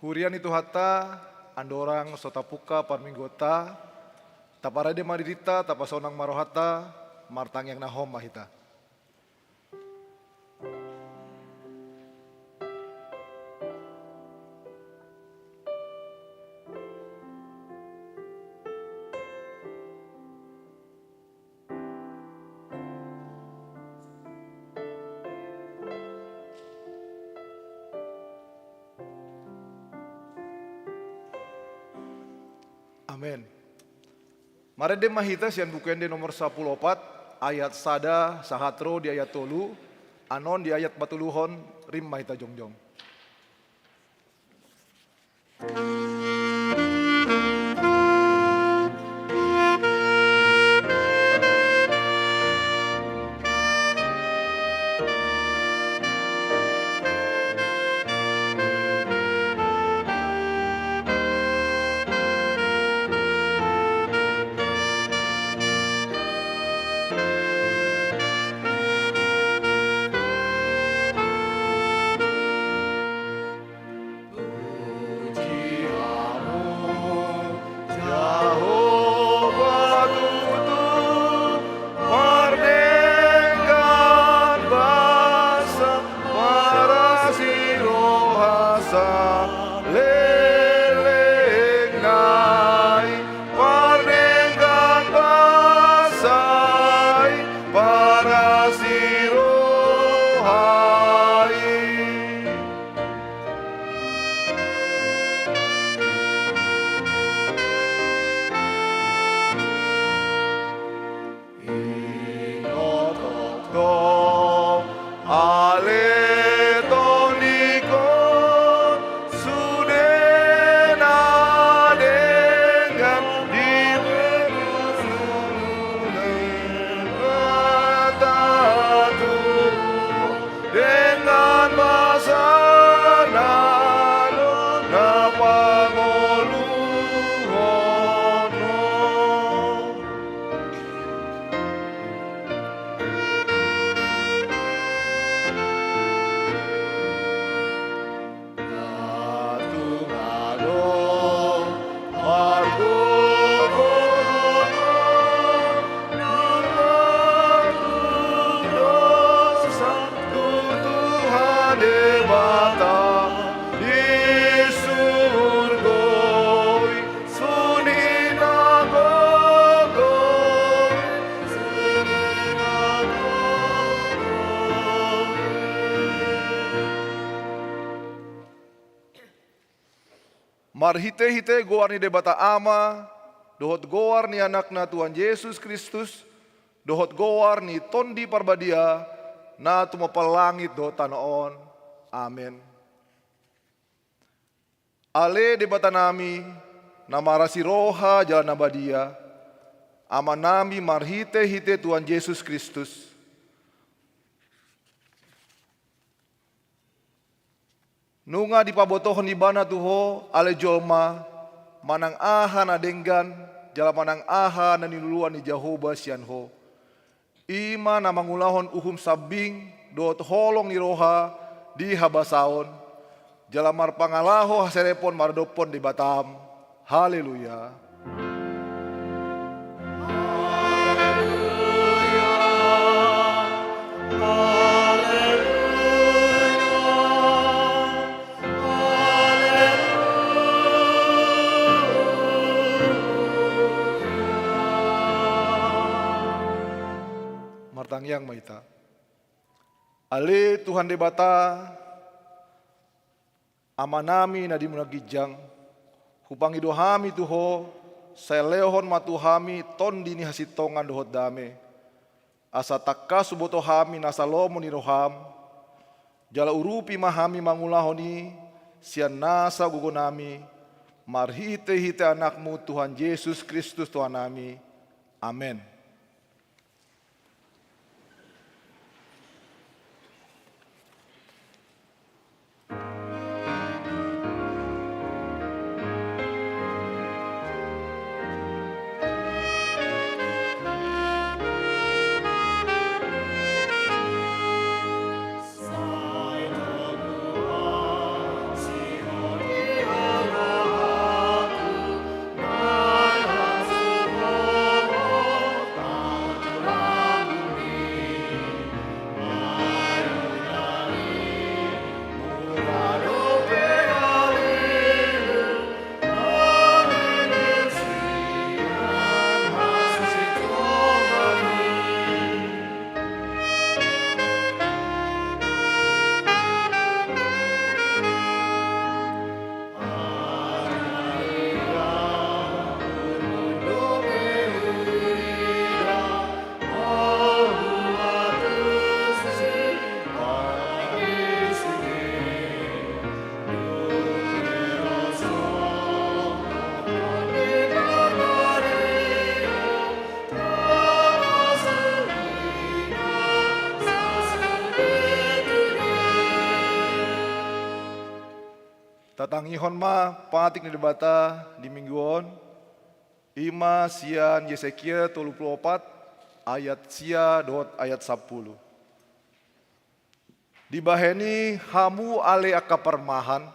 Hurian itu hata, andorang sotapuka parminggota, taparade maririta, tapasonang marohata, martang yang nahom mahita. Amin. Marede mahita sian bukende nomor 14 ayat sada sahatro di ayat tolu anon di ayat batuluhon rim mahita jongjong. Marhite-hite goar ni debata ama, dohot goar ni anak na Tuhan Yesus Kristus, dohot goar ni tondi parbadia, na tumapalangit do tanoon. Amen. Ale debata nami, na marasi roha jalan nabadia, ama nami marhite-hite Tuhan Yesus Kristus. Nunga dipabotohon di bana tuho ale jolma manang aha na denggan jala manang aha na niluluan ni Jehovah sianho. Ima na mangulahon uhum sabing doot holong ni roha di habasaon jala marpangalaho haserepon mardopon di Batam. Haleluya. Martangyang maita. Ale Tuhan debata amanami na di munagijang hupang idohami tuho saelehon matuhami tondi ni hasitongan dohot dame asa takka subotohami nasa lomo ni roham jala urupi mahami mangulahoni sian nasa gugunami marhite-hite anakmu Tuhan Yesus Kristus Tuhan nami. Amen. Sai Patangihon ma patik ni debata di mingguon ima sian Yesekia 34 ayat sia dot ayat 10. Dibaheni hamu ale aka permahan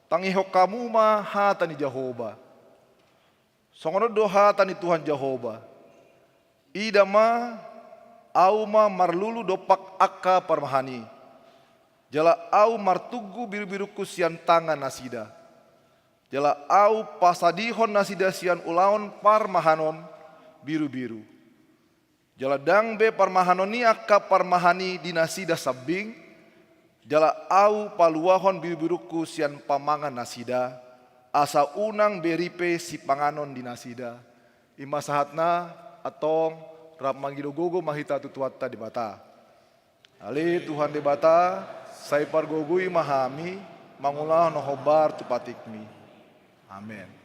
tangihok kamu ma hatani Jehovah. Songono do hatani Tuhan Jehovah. Ida ma au ma marlulu dopak aka permahani. Jala au martugu biru-biru kusian tangan nasida. Jala au pasadihon nasida sian ulaon parmahanon biru-biru. Jala dangbe parmahanoni aka parmahani di nasida sabing. Jala au paluahon biru-biru kusian pamangan nasida. Asa unang beripe si panganon di nasida. Ima sahatna atong rap manggidogogo mahita tutuata di bata. Ali Tuhan di bata. Sai pargogui mahami mangulah nohobar tu patikmi. Amin.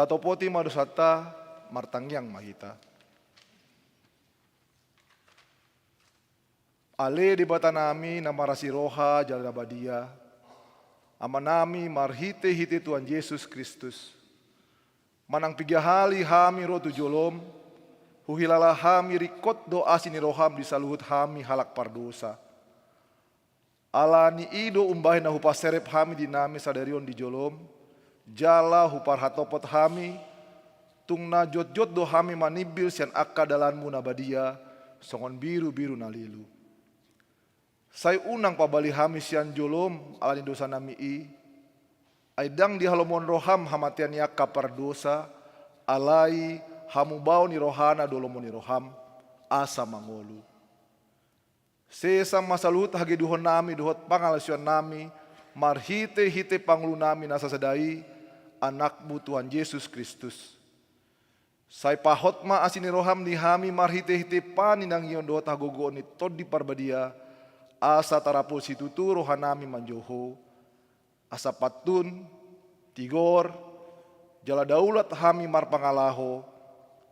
Tatopoti madusata martangyang mahita. Ale di bata nami namarasi roha jala badia. Amanami marhite-hite Tuhan Yesus Kristus. Manang pigahali hami rotu jolom. Huhilala hami rikot doa sini roham di saluhut hami halak pardosa. Ala ni ido umbahin na hupaserep hami di nami sadarion di jolom. Jala hupar hatopot hami, tungna jot-jot do hami manibil sian akka dalanmu nabadia, songon biru-biru nalilu. Sai unang pabali hami sian jolom alani dosa nami aidang di halomon roham hamatian yakka pardosa, alai hamu bau ni rohana dolomon ni roham, asa mangolu. Sesa masalut hage duhon nami duhot pangalasuan nami, marhite-hite pangulu nami nasa sadai, anakmu Tuhan Yesus Kristus. Sai pahot ma asini roham ni hami marhite-hite paninang iyon dohot hagogo ni todi parbadia, asa tarapul situtu rohanami manjoho, asa patun, tigor, jala daulat hami marpangalaho,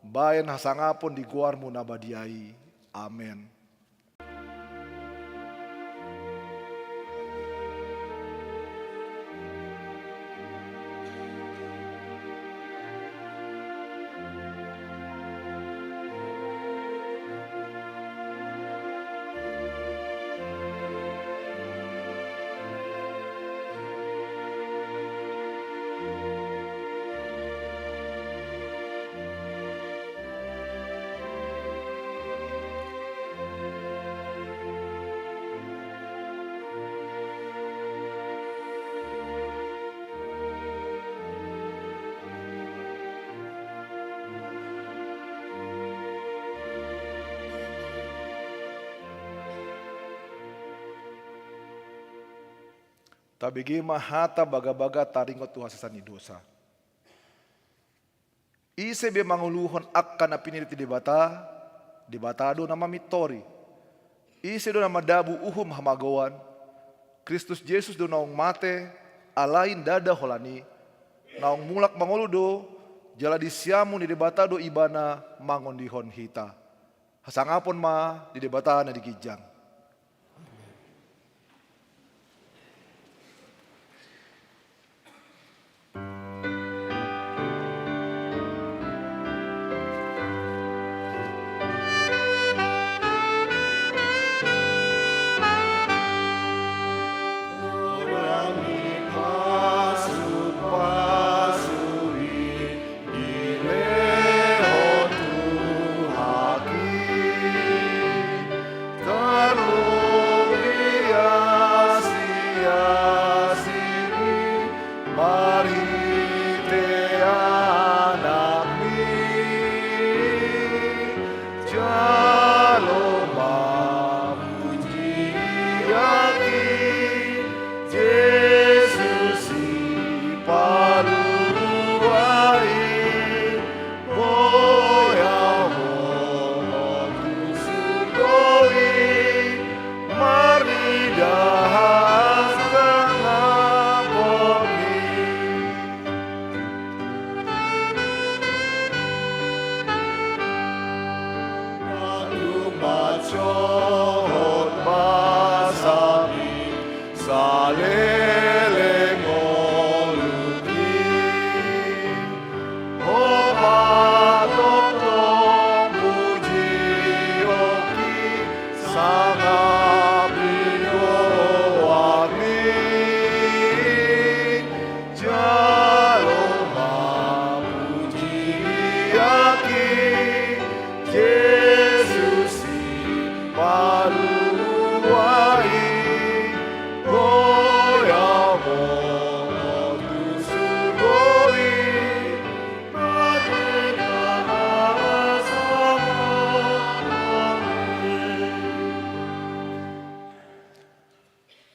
bayan hasangapon di guarmu nabadiai. Amen. Tabigi mahata baga-baga taringot Tuhan sesani dosa. Ise be manguluhon akan apinili ti debatado nama mitori. Ise do nama dabu uhum hamagoan. Kristus Yesus do naong mate, alain dada holani. Naong mulak mangoludo, jala disiamu di debatado ibana mangon dihon hita. Hasangapon ma di debatana di kijang.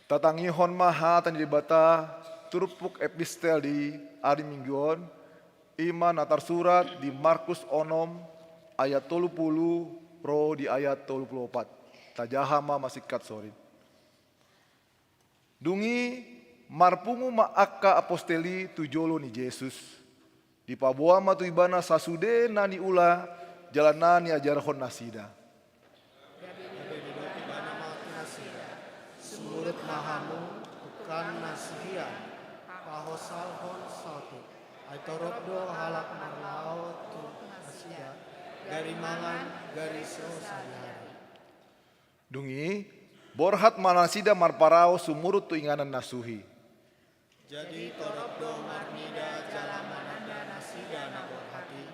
Tatangihon mahatan di bata turupuk epistel di hari mingguan iman atar surat di Markus onom ayat 30 pro di ayat 34 tajahama masikat sorry. Dungi marpungu maaka aposteli tujolo ni Yesus di paboa matu ibana sasude nani ula jalanani ajarhon nasida. Surut mahamu bukan nasihian pahosalhon satu aitorobdo halak marlaot tu nasihian dari mangan dari sehari. Dungi borhat manasida marparao sumurut tu inganan nasuhi. Jadi torobdo marnida jalamananda nasida na borhati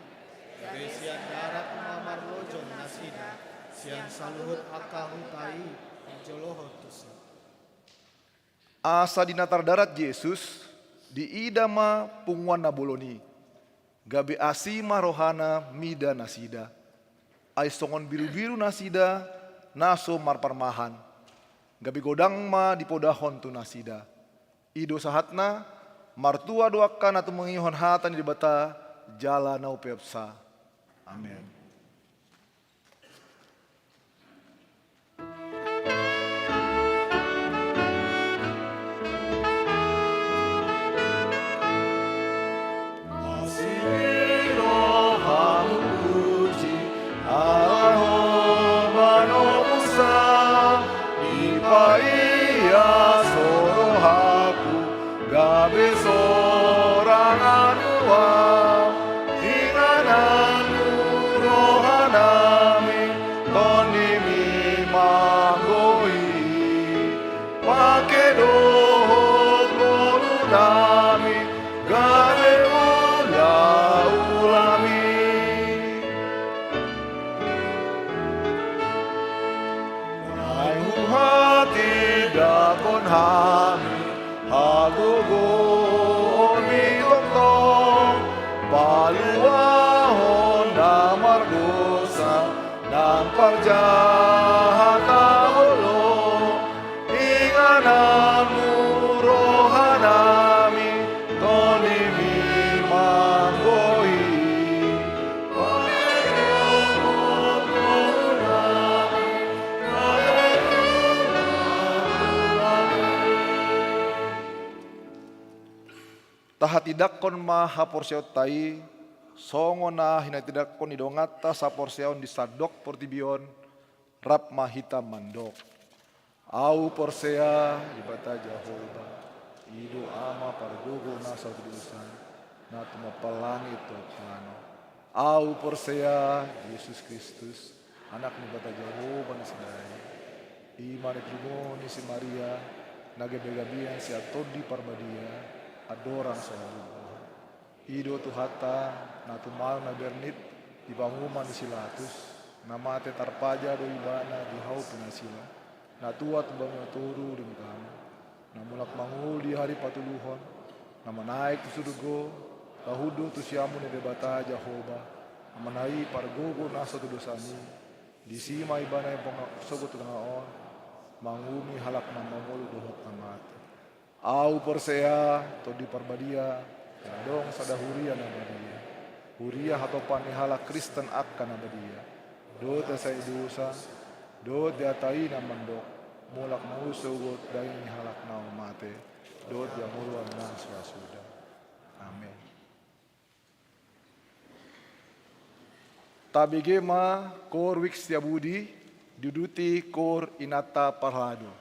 dari sian darat mamarlojon nasida sian saluhut akahutai joloho tusi. Asa di natar darat Yesus di idama punguan naboloni gabe asima rohana mida nasida ai songon biru-biru nasida naso marparmahan gabe godang ma di podahon tu nasida ido sahatna martua doakan atau mengihon hatan di bata jala nau pepsa amin. Gabe sorangan uang ingananu rohanami tonimi magoi pakedo nami gabe ulami Nai hati dakon hami Hagugon mitong paluahon na mardosa ng parjahata ulo inganan muro saha tidakkon maha porsiot tai, songo na hina tidakkon idongata sa porseon di sadok portibion, rap mahita mandok. Au porsea ibata Jehovah, ido ama pargogo na sa tudusan, na tumapalangi to plano. Au porsea Yesus Kristus, anak ni bata Jehovah ni sinai. Ima ni primoni si Maria, nagabegabian si atodi parbadia, adorang sa lubuh. Ido tuhata, na tumal na bernit, di banguman di silatus, na mate tarpaja do ibana di hau pinasila, na tua tubang turu di mukana, na mulak mangul di hari patuluhon, na manaik tu sudugo, kahudu tu siamu ni debata Jehovah, na manai pargogo nasa tu dosani, di sima ibana yang sogot tengaon, mangumi halak na mangulu dohot amate. Au porsea to di parbadia, kadong sadahuria na badia. Huria hatopan ni halak Kristen akan na badia. Do te sa idusa, do te atai na mandok, mulak mausugot dahil ni halak na umate, do te amuluan na swasuda. Amen. Tabigema kor wix tiabudi, duduti kor inata parhado.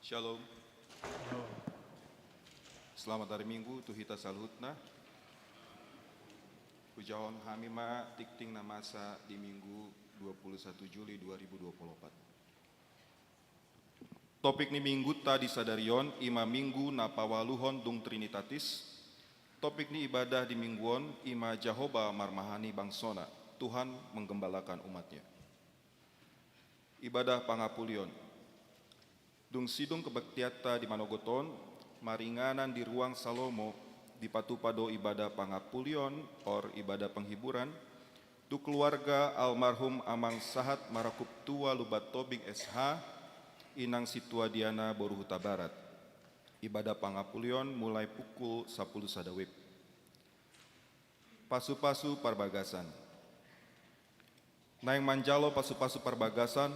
Shalom. Selamat hari Minggu tu hita salhutna. Pujaon hamima tikting namasa di Minggu 21 Juli 2024. Topik ni minggu tadi sadarion ima minggu na pawaluhon dung Trinitatis. Topik ni ibadah di mingguon ima Jehovah marmahani bangsona. Tuhan menggembalakan umatnya. Ibadah pangapulion. Dung sidung kebaktiata di Manogoton, maringanan di ruang Salomo, di patupado ibadah pangapulion or ibadah penghiburan, tu keluarga almarhum Amang Sahat Marakup Tua Lubat Tobing SH, Inang Situa Diana Boruhuta Barat. Ibadah pangapulion mulai pukul 10 sadawib. Pasu-pasu parbagasan. Naing manjalo pasu-pasu parbagasan,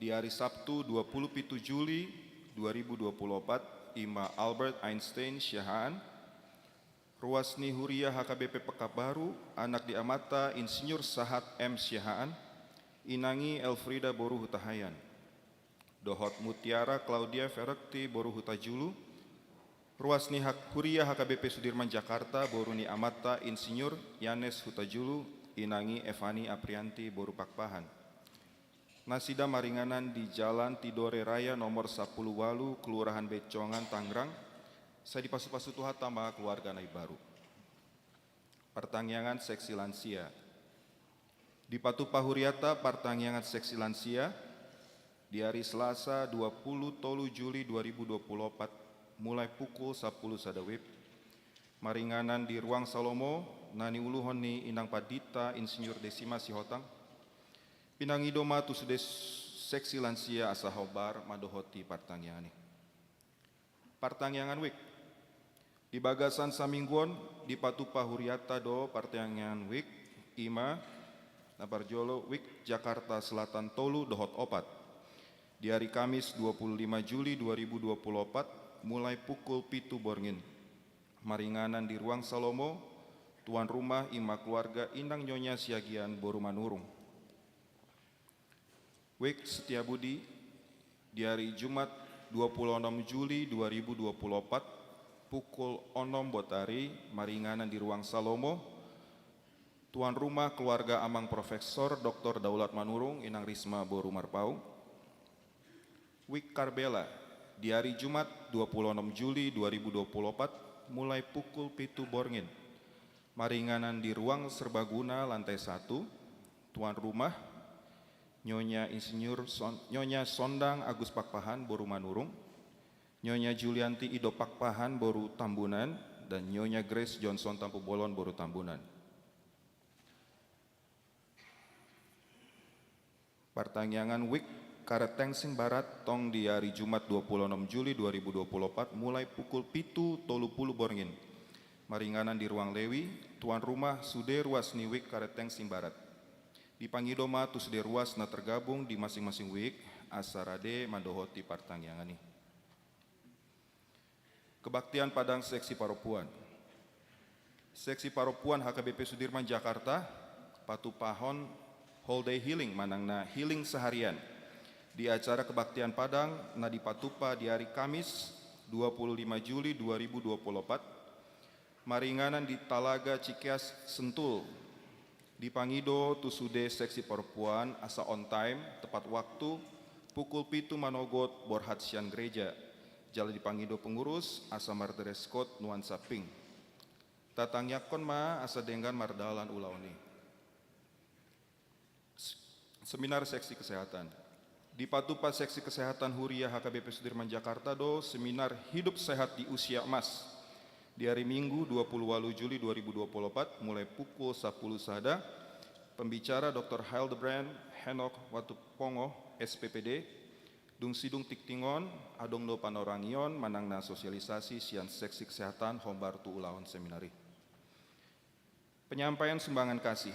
di hari Sabtu 27 Juli 2024, Ima Albert Einstein Syahaan, Ruasni Huria HKBP Pekabaru, anak diamata Insinyur Sahat M. Syahaan, Inangi Elfrida Boru Hutahayan, Dohot Mutiara Claudia Ferekti Boru Hutajulu, Ruasni Huria HKBP Sudirman Jakarta, Boruni Amata Insinyur Yanes Hutajulu, Inangi Evani Aprianti Boru Pakpahan. Nasida maringanan di Jalan Tidore Raya nomor 10 Walu, Kelurahan Becongan, Tangerang. Saya dipasu-pasu Tuhan tambah keluarga Nai Baru. Pertangyangan seksi lansia. Di Patu Pahuriata pertangyangan seksi lansia di hari Selasa 20 Juli 2024 mulai pukul 10 sadawib. Maringanan di Ruang Salomo, Nani Uluhoni Inang Padita Insinyur Desima Sihotang. Pinangidoma tu sudes seksi lansia asa hobar madohoti partangyangan. Partangyangan wik. Di bagasan samingguon di Patupa Huriata do partangyangan wik ima nabarjolo wik Jakarta Selatan Tolu dohot opat. Di hari Kamis 25 Juli 2024 mulai pukul pitu borngin. Maringanan di Ruang Salomo, tuan rumah ima keluarga Indang Nyonya Siagian Boru Manurung. Wik Setiabudi di hari Jumat 26 Juli 2024 pukul 6 botari maringanan di Ruang Salomo. Tuan rumah keluarga Amang Profesor Dr. Daulat Manurung Inang Risma Boru Marpau. Wik Karbela di hari Jumat 26 Juli 2024 mulai pukul pitu borngin. Maringanan di Ruang Serbaguna lantai 1. Tuan rumah Nyonya Nyonya Sondang Agus Pakpahan Boru Manurung, Nyonya Julianti Ido Pakpahan Boru Tambunan, dan Nyonya Grace Johnson Tampu Bolon Boru Tambunan. Partangyangan Wik Karetengsing Barat tong di hari Jumat 26 Juli 2024 mulai pukul pitu tolu puluh borngin. Maringanan di Ruang Lewi, tuan rumah Sude Ruasni Wik Karetengsing Barat. Di Pangidoma tu sudah ruas na tergabung di masing-masing wik asarade mandohoti partangyangani. Kebaktian Padang Seksi Paropuan. Seksi Paropuan HKBP Sudirman Jakarta, Patupahon Whole Day Healing manangna healing seharian. Di acara kebaktian Padang na di Patupa di hari Kamis 25 Juli 2024. Maringanan di Talaga Cikeas Sentul. Di Pangido tusude seksi perempuan asa on time tepat waktu pukul pitu manogot borhat sian gereja. Jala di Pangido pengurus asa mardereskot nuansa pink. Tatangyakon ma asa denggan mardalan ulauni. Seminar seksi kesehatan. Di Patupa seksi kesehatan Huria HKBP Sudirman Jakarta do seminar hidup sehat di usia emas. Di hari Minggu 28 Juli 2024 mulai pukul 10 sada, pembicara Dr. Hildebrand Henok Watupongo SPPD, dung sidung tiktingon, adong do panorangion, manangna sosialisasi sian seksi kesehatan hombar tu ulawan seminari. Penyampaian sumbangan kasih.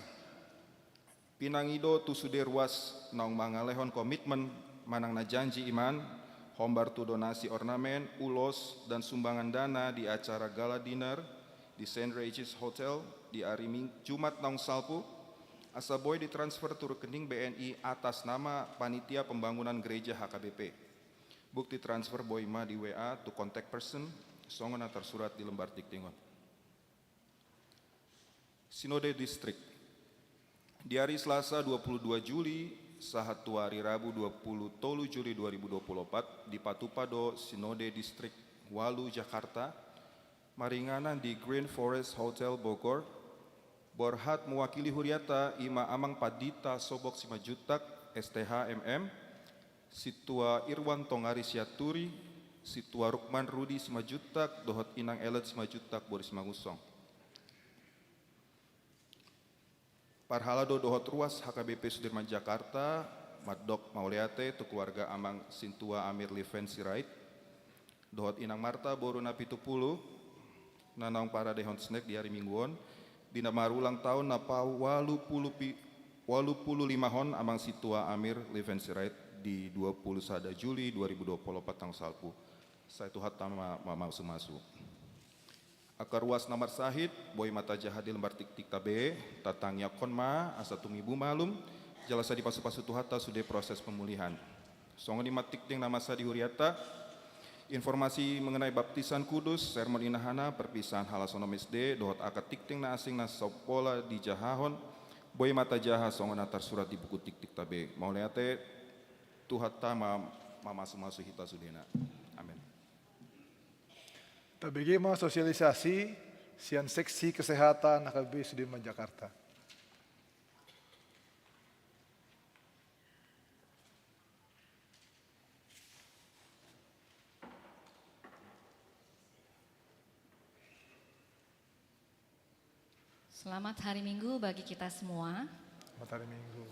Pinangido tu sude ruas naung mangalehon komitmen manangna janji iman, hombar tu donasi ornamen, ulos, dan sumbangan dana di acara gala dinner di St. Regis Hotel di hari Jumat naung salpu, asaboy ditransfer tu rekening BNI atas nama Panitia Pembangunan Gereja HKBP. Bukti transfer boima di WA to contact person, songon tersurat di lembar tiktingon. Sinode Distrik. Di hari Selasa 22 Juli, sahatu hari Rabu 20 Juli 2024 di Patupado Sinode Distrik Walu Jakarta, maringanan di Green Forest Hotel Bogor, borhat mewakili huriata Ima Amang Padita Sobok Simajutak STH MM, Situa Irwan Tongari Siaturi, Situa Rukman Rudi Simajutak, Dohot Inang Elet Simajutak Boris Mangusong. Parhalado Dohot Ruas HKBP Sudirman Jakarta, Madok Mauleate, tu keluarga Amang Sintua Amir Liven Sirait, Dohot Inang Marta Boruna Pitupulu, Nanang para dehon snack di hari Mingguon, dina maru ulang tahun napa 85 hon Amang Situa Amir Liven Sirait di 21 Juli 2024 tanggal salpu. Saya tuhat tama mamau sumasu. Akar ruas nomor sahid, boy mata jahat di lembar tik-tik tabe, tatangnya konma, asa tumibu malum, jalasa di pasu-pasu tuhata sudah proses pemulihan. Songo di matik-ting nama sa di huriata, informasi mengenai baptisan kudus, sermon inahana, perpisahan halasonom SD, dohot akad tik-ting na asing na sopola di jahahon, boy mata jaha songo natar surat di buku tik-tik tabe. Mau liate, tuhata mamasu-masu hita sudena. Amin. Tabigima sosialisasi sian seksi kesehatan HKBP Sudirman Jakarta. Selamat hari Minggu bagi kita semua. Selamat hari Minggu.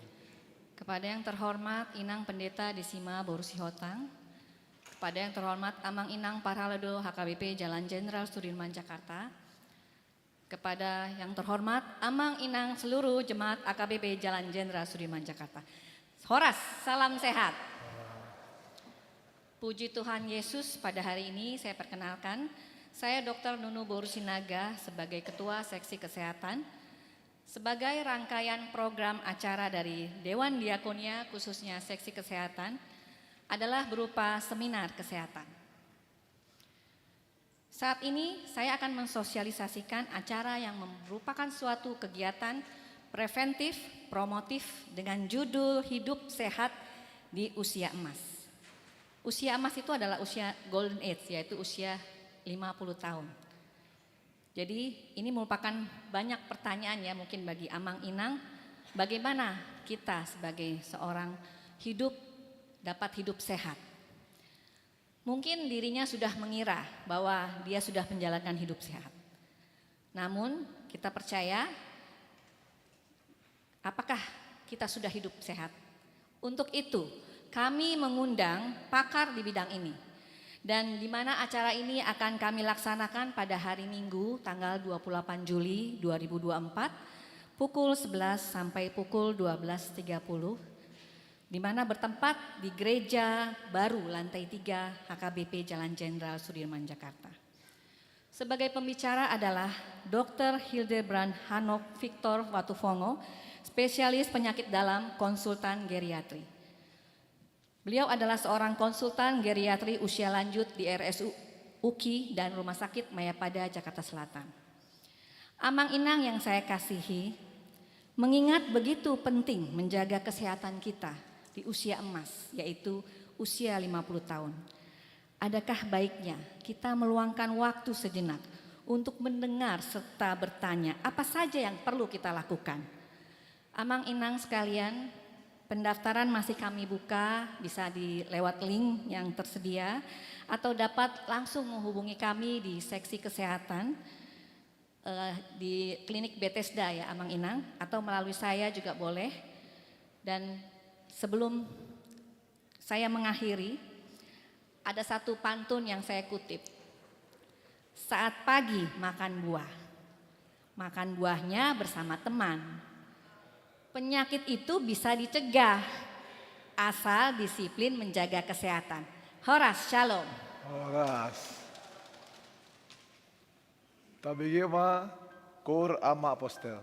Kepada yang terhormat Inang Pendeta Desima Borussihotang, kepada yang terhormat Amang Inang Parhalado HKBP Jalan Jenderal Sudirman Jakarta, kepada yang terhormat Amang Inang seluruh jemaat AKBP Jalan Jenderal Sudirman Jakarta. Horas, salam sehat. Puji Tuhan Yesus, pada hari ini saya perkenalkan, saya Dr. Nunu Borussinaga sebagai Ketua Seksi Kesehatan, sebagai rangkaian program acara dari Dewan Diakonia khususnya Seksi Kesehatan, adalah berupa seminar kesehatan. Saat ini saya akan mensosialisasikan acara yang merupakan suatu kegiatan preventif, promotif dengan judul Hidup Sehat di Usia Emas. Usia emas itu adalah usia golden age, yaitu usia 50 tahun. Jadi ini merupakan banyak pertanyaan ya mungkin bagi Amang Inang, bagaimana kita sebagai seorang dapat hidup sehat. Mungkin dirinya sudah mengira bahwa dia sudah menjalankan hidup sehat. Namun kita percaya, apakah kita sudah hidup sehat? Untuk itu kami mengundang pakar di bidang ini. Dan di mana acara ini akan kami laksanakan pada hari Minggu tanggal 28 Juli 2024 pukul 11 sampai pukul 12.30. Di mana bertempat di Gereja Baru lantai 3 HKBP Jalan Jenderal Sudirman Jakarta. Sebagai pembicara adalah Dr. Hildebrand Hanok Victor Watufongo, spesialis penyakit dalam konsultan geriatri. Beliau adalah seorang konsultan geriatri usia lanjut di RSU UKI dan Rumah Sakit Mayapada Jakarta Selatan. Amang Inang yang saya kasihi, mengingat begitu penting menjaga kesehatan kita di usia emas, yaitu usia 50 tahun. Adakah baiknya kita meluangkan waktu sejenak untuk mendengar serta bertanya apa saja yang perlu kita lakukan? Amang Inang sekalian, pendaftaran masih kami buka, bisa lewat link yang tersedia atau dapat langsung menghubungi kami di seksi kesehatan di klinik Bethesda ya Amang Inang, atau melalui saya juga boleh. Dan sebelum saya mengakhiri, ada satu pantun yang saya kutip. Saat pagi makan buahnya bersama teman. Penyakit itu bisa dicegah, asal disiplin menjaga kesehatan. Horas, shalom. Horas. Tabigima Kur Ama Apostel.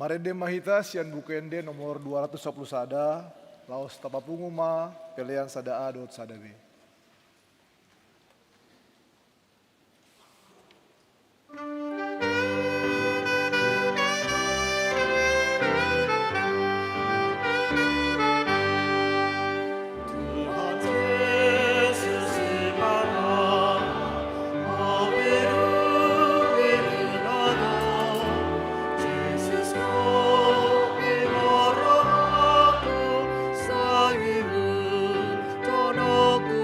Marende mahita sian bukende nomor 210 sada, laos tapapunguma, pelean sada A dot sada B. Tuhan Yesus Immanuel, Jesus kami moroku sayu tonoku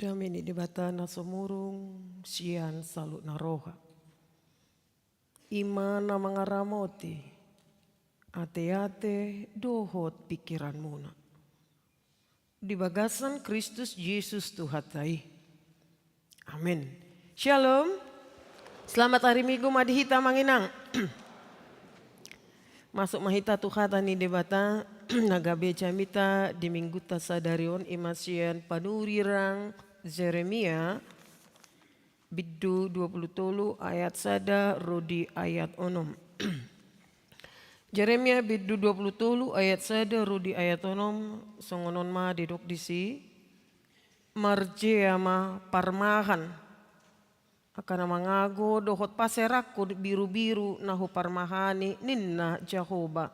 Damini di batana somurung sian salut naroha. Imana mangaramoti ate-ate dohot pikiran muna. Di bagasan Kristus Yesus Tuhatai. Amin. Shalom. Selamat hari Minggu madihita manginang. Masuk mahita Tuhan ni debata nagabe camita di minggu tasadarion imasian panurirang Jeremia biddu 20 ayat sada rodi ayat onom. Jeremia biddu 20 ayat sada rodi ayat onom songonon ma didok disi marjeama parmahan akan mangago dohot paserakku biru-biru nahu parmahani ninna Jehoba.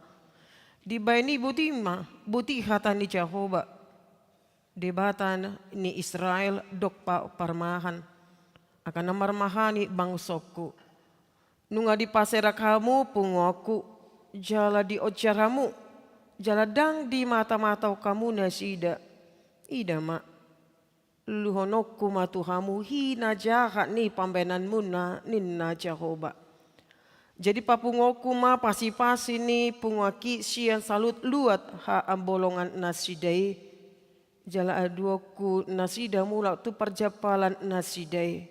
Di baini buti hatan ni Jehoba. Debatan ni Israel dok parmahan. Akan marmahani bangsoku. Nunga di paserakamu pungoku. Jala di ojaramu. Jala dang di mata-mata kamu nasida. Ida mak. Luhonokku matuhamu hina jahat ni pambenanmu na ninna Jehoba. Jadi papungoku ma pasi-pasi ni pungwaki sian salut luat ha ambolongan nasidai. Jala aduaku nasida mula tu perjapalan nasidai.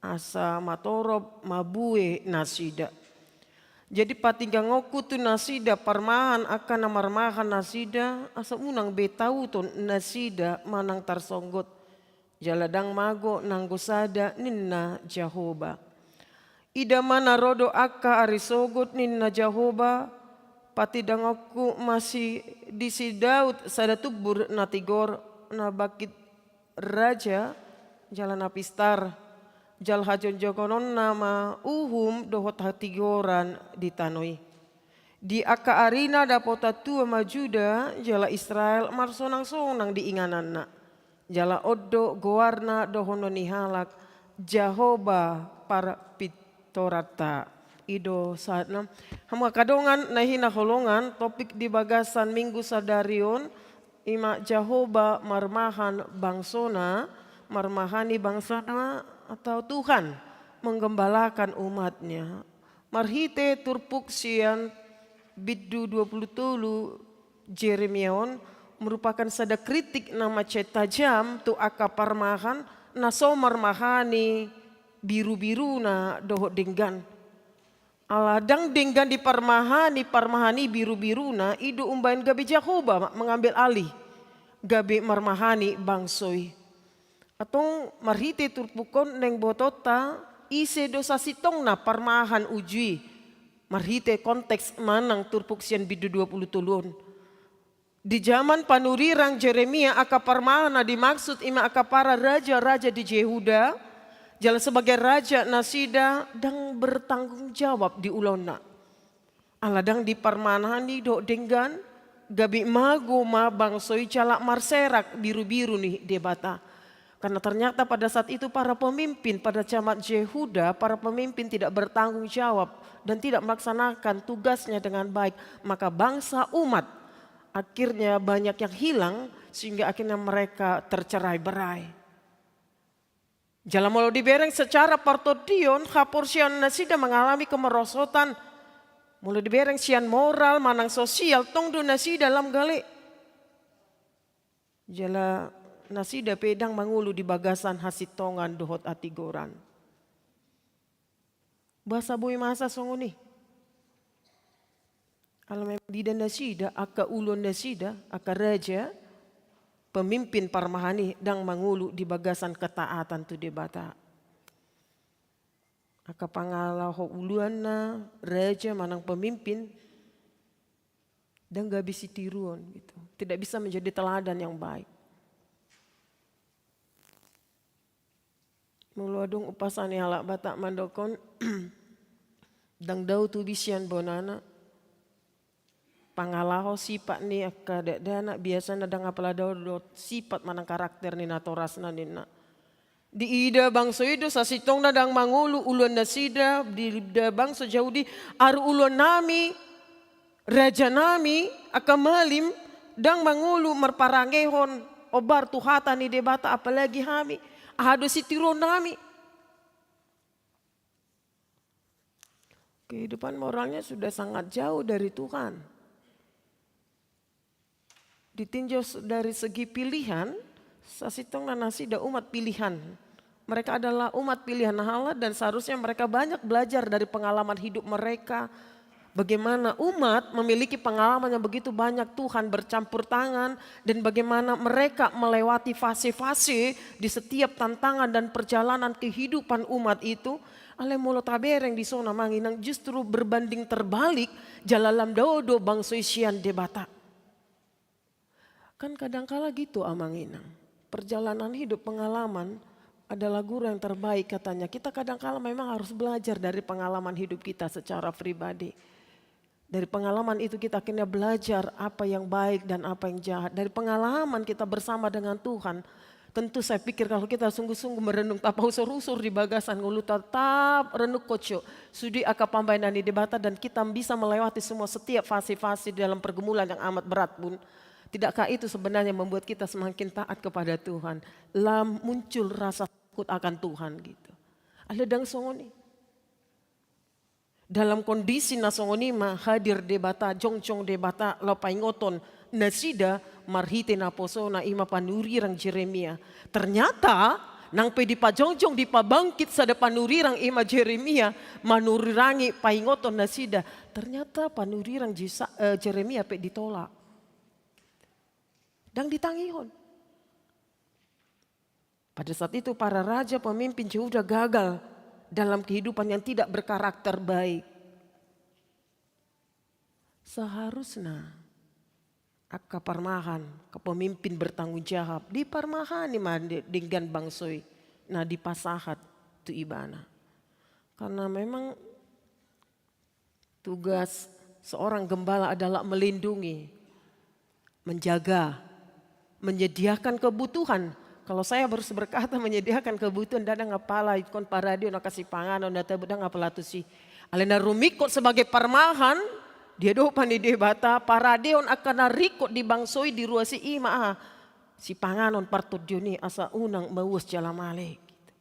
Asa matorob mabue nasida. Jadi patinggangoku tu nasida parmahan akan namarmahan nasida. Asa unang betau ton nasida manang tarsonggot. Jaladang mago nanggosada ninna Jehoba. Ida mana rodo akka arisogot ninna Jehoba. Patidang aku masih disi Daud sada tubur na tigor na bakit raja jalan apistar. Jal hajon jogonon nama uhum dohot hatigoran di tanoi. Di akka arina dapota tua majuda jala Israel marsonang-sonang di ingananna. Jala odo goarna dohono nihalak Jehoba para pitorata ido saat nam hama kadongan nahina holongan topik di bagasan minggu sadarion ima Jehoba marmahan bangsona marmahani bangsana atau Tuhan menggembalakan umatnya marhite turpuk sian biddu 20 Jeremiaon merupakan sada kritik nama cetajam tu aka parmahan na so marmahani biru-biru na dohot denggan. Aladang denggan di parmahani biru-biru na idu umbain gabi Jehoba mengambil alih gabi marmahani bangsoi. Atau marhite turpukon neng botota ise dosa sitong na parmahan ujui. Marhite konteks manang turpuk sian bidu 20 tulun. Di zaman panurirang Jeremia aka parmahana dimaksud ima aka para raja-raja di Yehuda. Jala sebagai raja nasida dan bertanggung jawab di ulona. Aladang di parmanahani do denggan. Gabi mago ma bangsoi calak marserak biru-biru nih debata. Karena ternyata pada saat itu para pemimpin pada camat Yehuda, para pemimpin tidak bertanggung jawab dan tidak melaksanakan tugasnya dengan baik. Maka bangsa umat akhirnya banyak yang hilang sehingga akhirnya mereka tercerai-berai. Jala molo dibereng secara partodion, hapor sian nasida mengalami kemerosotan. Molo dibereng sian moral, manang sosial, tong do nasida dalam gale. Jala nasida pedang mangulu di bagasan hasitongan dohot atigoran. Bahasa boy masa songoni. Kalau memang bidan nasida, aka ulun nasida, aka raja, pemimpin parmahani dang mangulu di bagasan ketaatan tu debata. Aka pangalaho uluan na raja manang pemimpin, dan gak bisa tiruan gitu. Tidak bisa menjadi teladan yang baik. Muluadung upasan halak batak mandokon, dang dau tu bisian bonana, pangalaho sifat ni akka dana biasa nadang apala dot sifat manang karakter ni natorasna nina. Di ida bangso ido sa sitong nadang mangulu ulun nasida di ida bangso Yahudi aru ulun nami raja nami akka malim dang mangulu merparangehon obar tuhata ni debata apalagi hami. Ahado si tiro nami. Kehidupan moralnya sudah sangat jauh dari Tuhan. Ditinjau dari segi pilihan, sasitong na nasida umat pilihan. Mereka adalah umat pilihan Allah dan seharusnya mereka banyak belajar dari pengalaman hidup mereka. Bagaimana umat memiliki pengalaman yang begitu banyak, Tuhan bercampur tangan, dan bagaimana mereka melewati fase-fase di setiap tantangan dan perjalanan kehidupan umat itu. Ale molo tabereng di sona manginang justru berbanding terbalik jalalam dodo bangso isian debata. Kan kadangkala gitu amanginang. Perjalanan hidup pengalaman adalah guru yang terbaik katanya. Kita kadangkala memang harus belajar dari pengalaman hidup kita secara pribadi. Dari pengalaman itu kita akhirnya belajar apa yang baik dan apa yang jahat. Dari pengalaman kita bersama dengan Tuhan. Tentu saya pikir kalau kita sungguh-sungguh merenung tapau usur di bagasan ngulu tetap renung koco. Sudi aka pambainani debata dan kita bisa melewati semua setiap fase-fase dalam pergumulan yang amat berat pun. Tidakkah itu sebenarnya membuat kita semakin taat kepada Tuhan. Muncul rasa takut akan Tuhan gitu. Ada dang songoni. Dalam kondisi nasongonima hadir debata, jongcong debata, lapaingoton, nasida, marhite naposo na ima panurirang Jeremia. Ternyata, nang pedi pajongcong di pabangkit sa panurirang ima Jeremia, manurirangi paingoton nasida. Ternyata panurirang Jeremia pe ditolak. Dan ditangihon. Pada saat itu para raja pemimpin Yehuda gagal dalam kehidupan yang tidak berkarakter baik. Seharusnya aka parmahan kepemimpin bertanggung jawab di parmahan dengan bangsoi nah di pasahat tu ibana. Karena memang tugas seorang gembala adalah melindungi, menjaga, menyediakan kebutuhan. Kalau saya harus berkata menyediakan kebutuhan dada ngapala ikon paradio na kasih panganon data budang ngapalatu si alena rumikot sebagai parmahan dia dopan di debata paradeon akan narikot di bangsoi di ruasi ima si panganon partut dioni asa unang mauus jalamale gitu.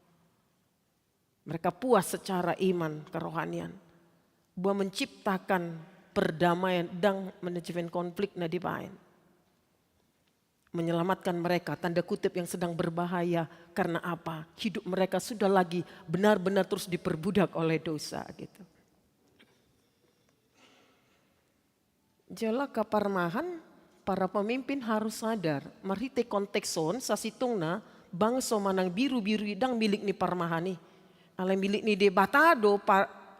Mereka puas secara iman kerohanian buat menciptakan perdamaian dan manajemen konflik na dibain. Menyelamatkan mereka tanda kutip yang sedang berbahaya karena apa? Hidup mereka sudah lagi benar-benar terus diperbudak oleh dosa gitu. Jala kaparmahan para pemimpin harus sadar marite kontekson sasitungna bangso manang biru-biru idang milik ni parmahani. Ale milik ni debatado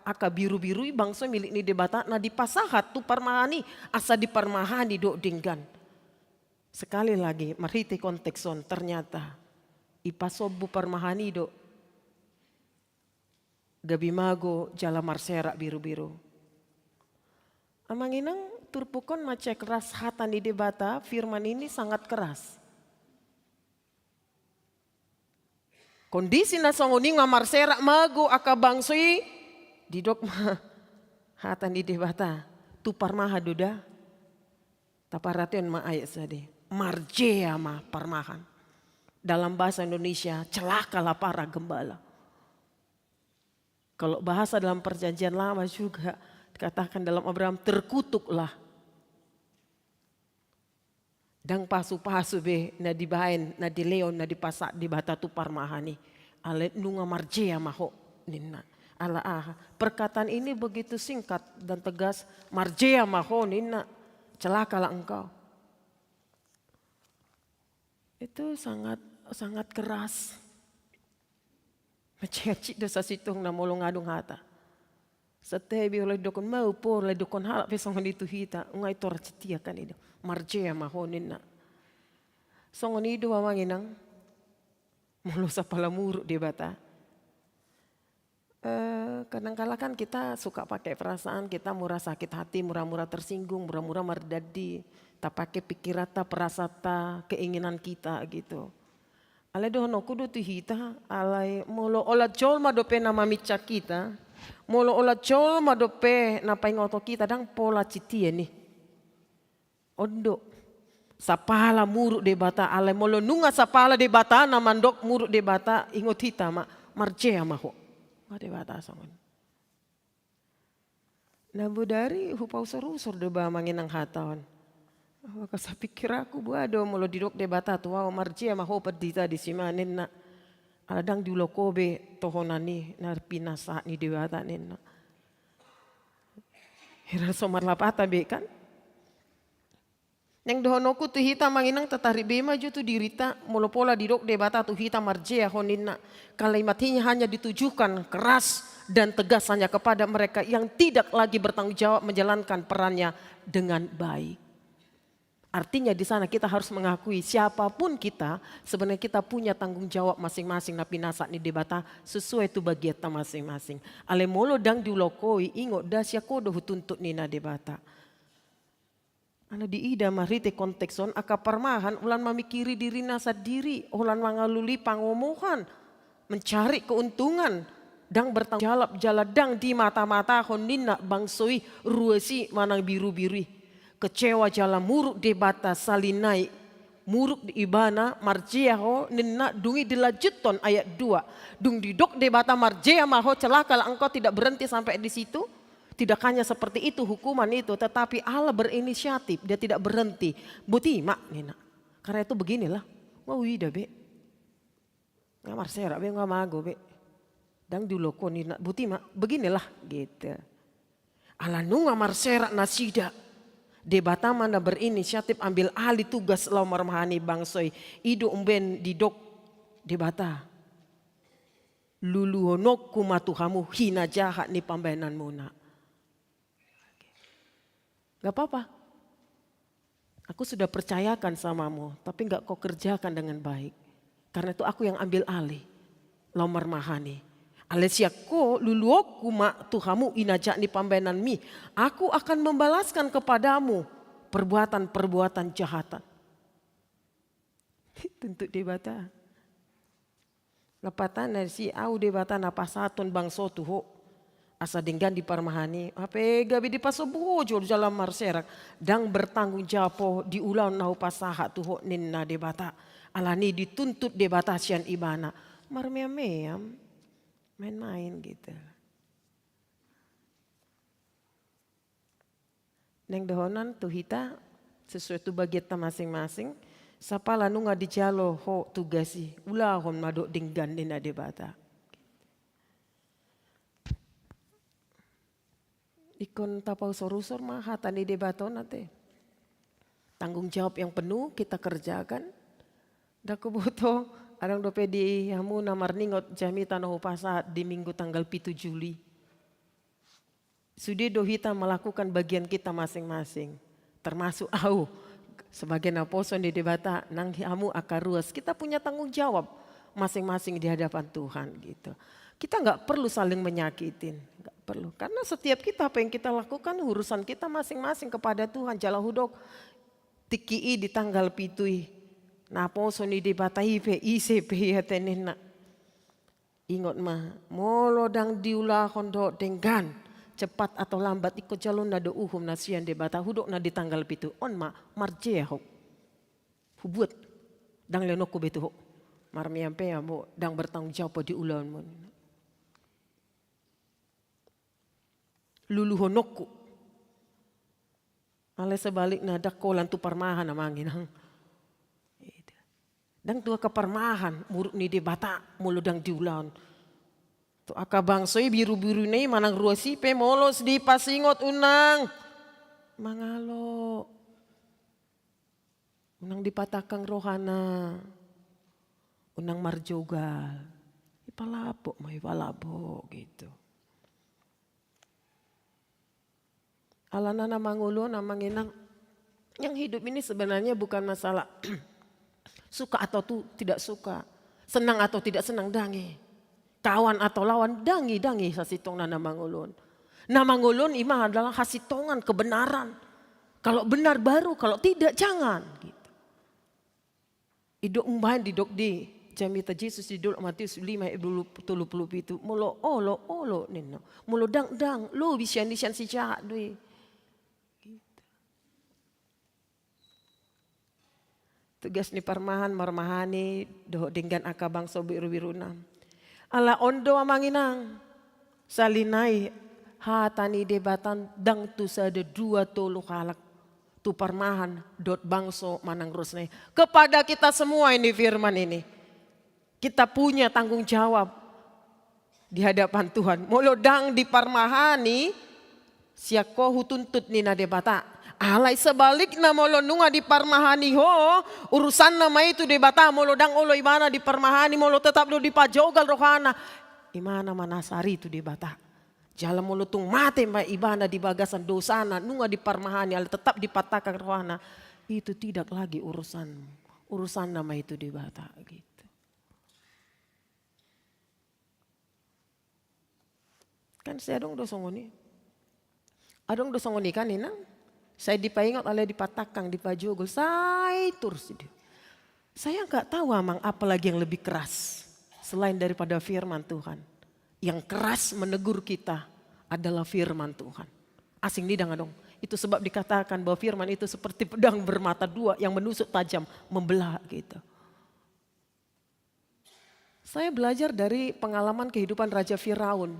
aka biru-biru bangso milik ni debata na di pasahat tu parmahani asa di parmahani do dinggan. Sekali lagi, marite kontekson ternyata ipasobu parmahani do gabimago jala marsera biru-biru. Amanginang turpukon macek keras hatan di debata firman ini sangat keras. Kondisi nasongoning marsera mago aka bangsoi didok hatan di debata tu parmaha duda taparation ma ayat sade. Marjea mah parmahan. Dalam bahasa Indonesia celakalah para gembala. Kalau bahasa dalam perjanjian lama juga dikatakan dalam Abraham terkutuklah. Dan pasu-pasu be na dibain na dileon na dipasak di bata tu parmahani. Ale nunga marjea maho ninna. Ala perkataan ini begitu singkat dan tegas. Marjea maho ninna. Celakalah engkau. Itu sangat keras. Macam dosa situng na molong adung hata. Setebi oleh dokon mau po oleh dokon halap pesongan itu hita. Ungai tora cetia kan itu. Marjea mahonin na. Songon itu wawanginang. Mulu sa palamuruk di bata. Kadang-kala kan kita suka pakai perasaan, kita murah sakit hati, murah-murah tersinggung, murah-murah merdadi. Tak pakai pikirata, perasata, keinginan kita gitu. Ale dono kudu tu hita, alai molo ola jolma dope nama micak kita, molo ola jolma dope na paingoto kita, dang pola citie nih. Ondo, Sapala muruk de bata ale molo nunga sapala de bata na mandok muruk de bata ingot hita ma marjea ma ho. Ma de bata sangon. Na budari hupau sorusor de ba manginang hatawan. Maka sa pikir aku buado molo didok de bata tuwa marjea ma ho pedita di simanin na. Aladang diulo kobe tohonani na pinasa ni de bata nin na. Hira somar lapata be kan. Yang dohonoku tu hita manginang tatari bema ju tu dirita molopola didok de bata tu hita marjea honina. Kalimatnya hanya ditujukan keras dan tegas hanya kepada mereka yang tidak lagi bertanggung jawab menjalankan perannya dengan baik. Artinya di sana kita harus mengakui siapapun kita sebenarnya kita punya tanggung jawab masing-masing na pinasa ni debata sesuai tu bagian masing-masing. Ale molo dang diulokoi ingo dasya kodo hutuntut ni na debata. Ana di ida marite kontekson aka parmahan ulan memikiri diri nasa diri ulan mangaluli pangomohan mencari keuntungan dang bertanggung jawab jaladang di mata-mata honina bangsoi ruasi manang biru-biri. Kecewa jala muruk debata salinai muruk di ibana marjea ho nina dungi dilanjuton ayat 2 dung didok debata marjea maho celaka engkau tidak berhenti sampai di situ. Tidak hanya seperti itu hukuman itu tetapi Allah berinisiatif dia tidak berhenti buti mak nina karena itu beginilah mau ida be ngamar sera be ngamago be dang duloko nina buti mak beginilah gitu ala nu ngamar sera nasida debata mana berinisiatif ambil alih tugas lau marmahani bangsoi ido umben didok debata lulu honok kumatuhamu hina jahat ni pambenan muna. Gak apa-apa. Aku sudah percayakan samamu, tapi gak kau kerjakan dengan baik. Karena itu aku yang ambil alih. Lau marmahani. Alesia ko luluoku ma tuhamu inajak ni pambenan mi. Aku akan membalaskan kepadamu perbuatan-perbuatan jahatan. Tentu debata. Lepatan dari si au debata napasaton bangso tuho. Asa denggan di parmahani, apa gabi di pasobojo dalam marserak, dang bertanggung jawab di ulang nahu pasaha tuh ninna debata, alani dituntut debata sian ibana, marmeam main-main gitu. Neng dohonan tuh hita sesuatu bagian masing-masing, sapa lanu nggak dijalo ho tugasi, ulah hon madok denggan ninna debata. Ikon tapau sorusor mah hatani debaton nate. Tanggung jawab yang penuh kita kerjakan. Daku butuh adang dope di hamu namar ningot jami tanoh pasat di minggu tanggal 7 Juli. Sudi dohita melakukan bagian kita masing-masing. Termasuk au sebagai naposon di debata nang hamu akaruas. Kita punya tanggung jawab masing-masing di hadapan Tuhan gitu. Kita nggak perlu saling menyakitin, nggak perlu. Karena setiap kita apa yang kita lakukan urusan kita masing-masing kepada Tuhan. Jala hudok tiki di tanggal pitui. Napo soni debatai pe ICP ya tenena. Ingat mah, molo dang diulah kondo denggan cepat atau lambat ikut jalon nado uhum nasian debata hudok na di tanggal pitu on ma marjea ho. Hubut dang lenoko betu ho. Marmiampe ya mo dang bertanggung jawab di ulan mon. Lulu honokku. Ale sebalik na dakolan tu parmahan namangin hang. Dang tua keparmahan muruk ni debata mulu dang diulan. Tu aka bangsoi biru-biru ni manang ruasi pe molos di pasingot unang. Mangalo. Unang dipatakang rohana. Unang marjogal. Ipalabo may palabo gitu. Alana namang ulo, namang inang, yang hidup ini sebenarnya bukan masalah suka atau tidak suka, senang atau tidak senang dangi, kawan atau lawan dangi sasitong na namang ulun. Namang ulun ima adalah hasitongan kebenaran. Kalau benar baru, kalau tidak jangan. Gitu. Idok umbahan didok di jamita Yesus didol Matius 5 itu mulo olo nino, mulo dang lo bisian si jahat doi. Tugas ni parmahan marmahani doho dengan akabang so biru-biruna. Ala ondo amanginang salinai hatani debatan dang tu sada dua tolu halak tu parmahan dot bangso manang rusne. Kepada kita semua ini firman ini. Kita punya tanggung jawab di hadapan Tuhan. Molodang di parmahani siako hutuntut ni na debata. Alai sebalik na molo nunga di parmahani ho urusan nama itu debata molo dang olo ibana di parmahani molo tetap do di pajogal rohana imana manasari itu debata jalan molo tung mate ma ibana di bagasan dosana nunga di parmahani ala tetap dipatakan rohana itu tidak lagi urusan nama itu debata gitu. Kan saya dong dosongoni adong dosongoni kan inang. Saya dipaingat oleh dipatakang, dipajogol, saya terus. Saya enggak tahu amang apa lagi yang lebih keras selain daripada firman Tuhan. Yang keras menegur kita adalah firman Tuhan. Asing nidang dong. Itu sebab dikatakan bahwa firman itu seperti pedang bermata dua yang menusuk tajam, membelah gitu. Saya belajar dari pengalaman kehidupan Raja Firaun.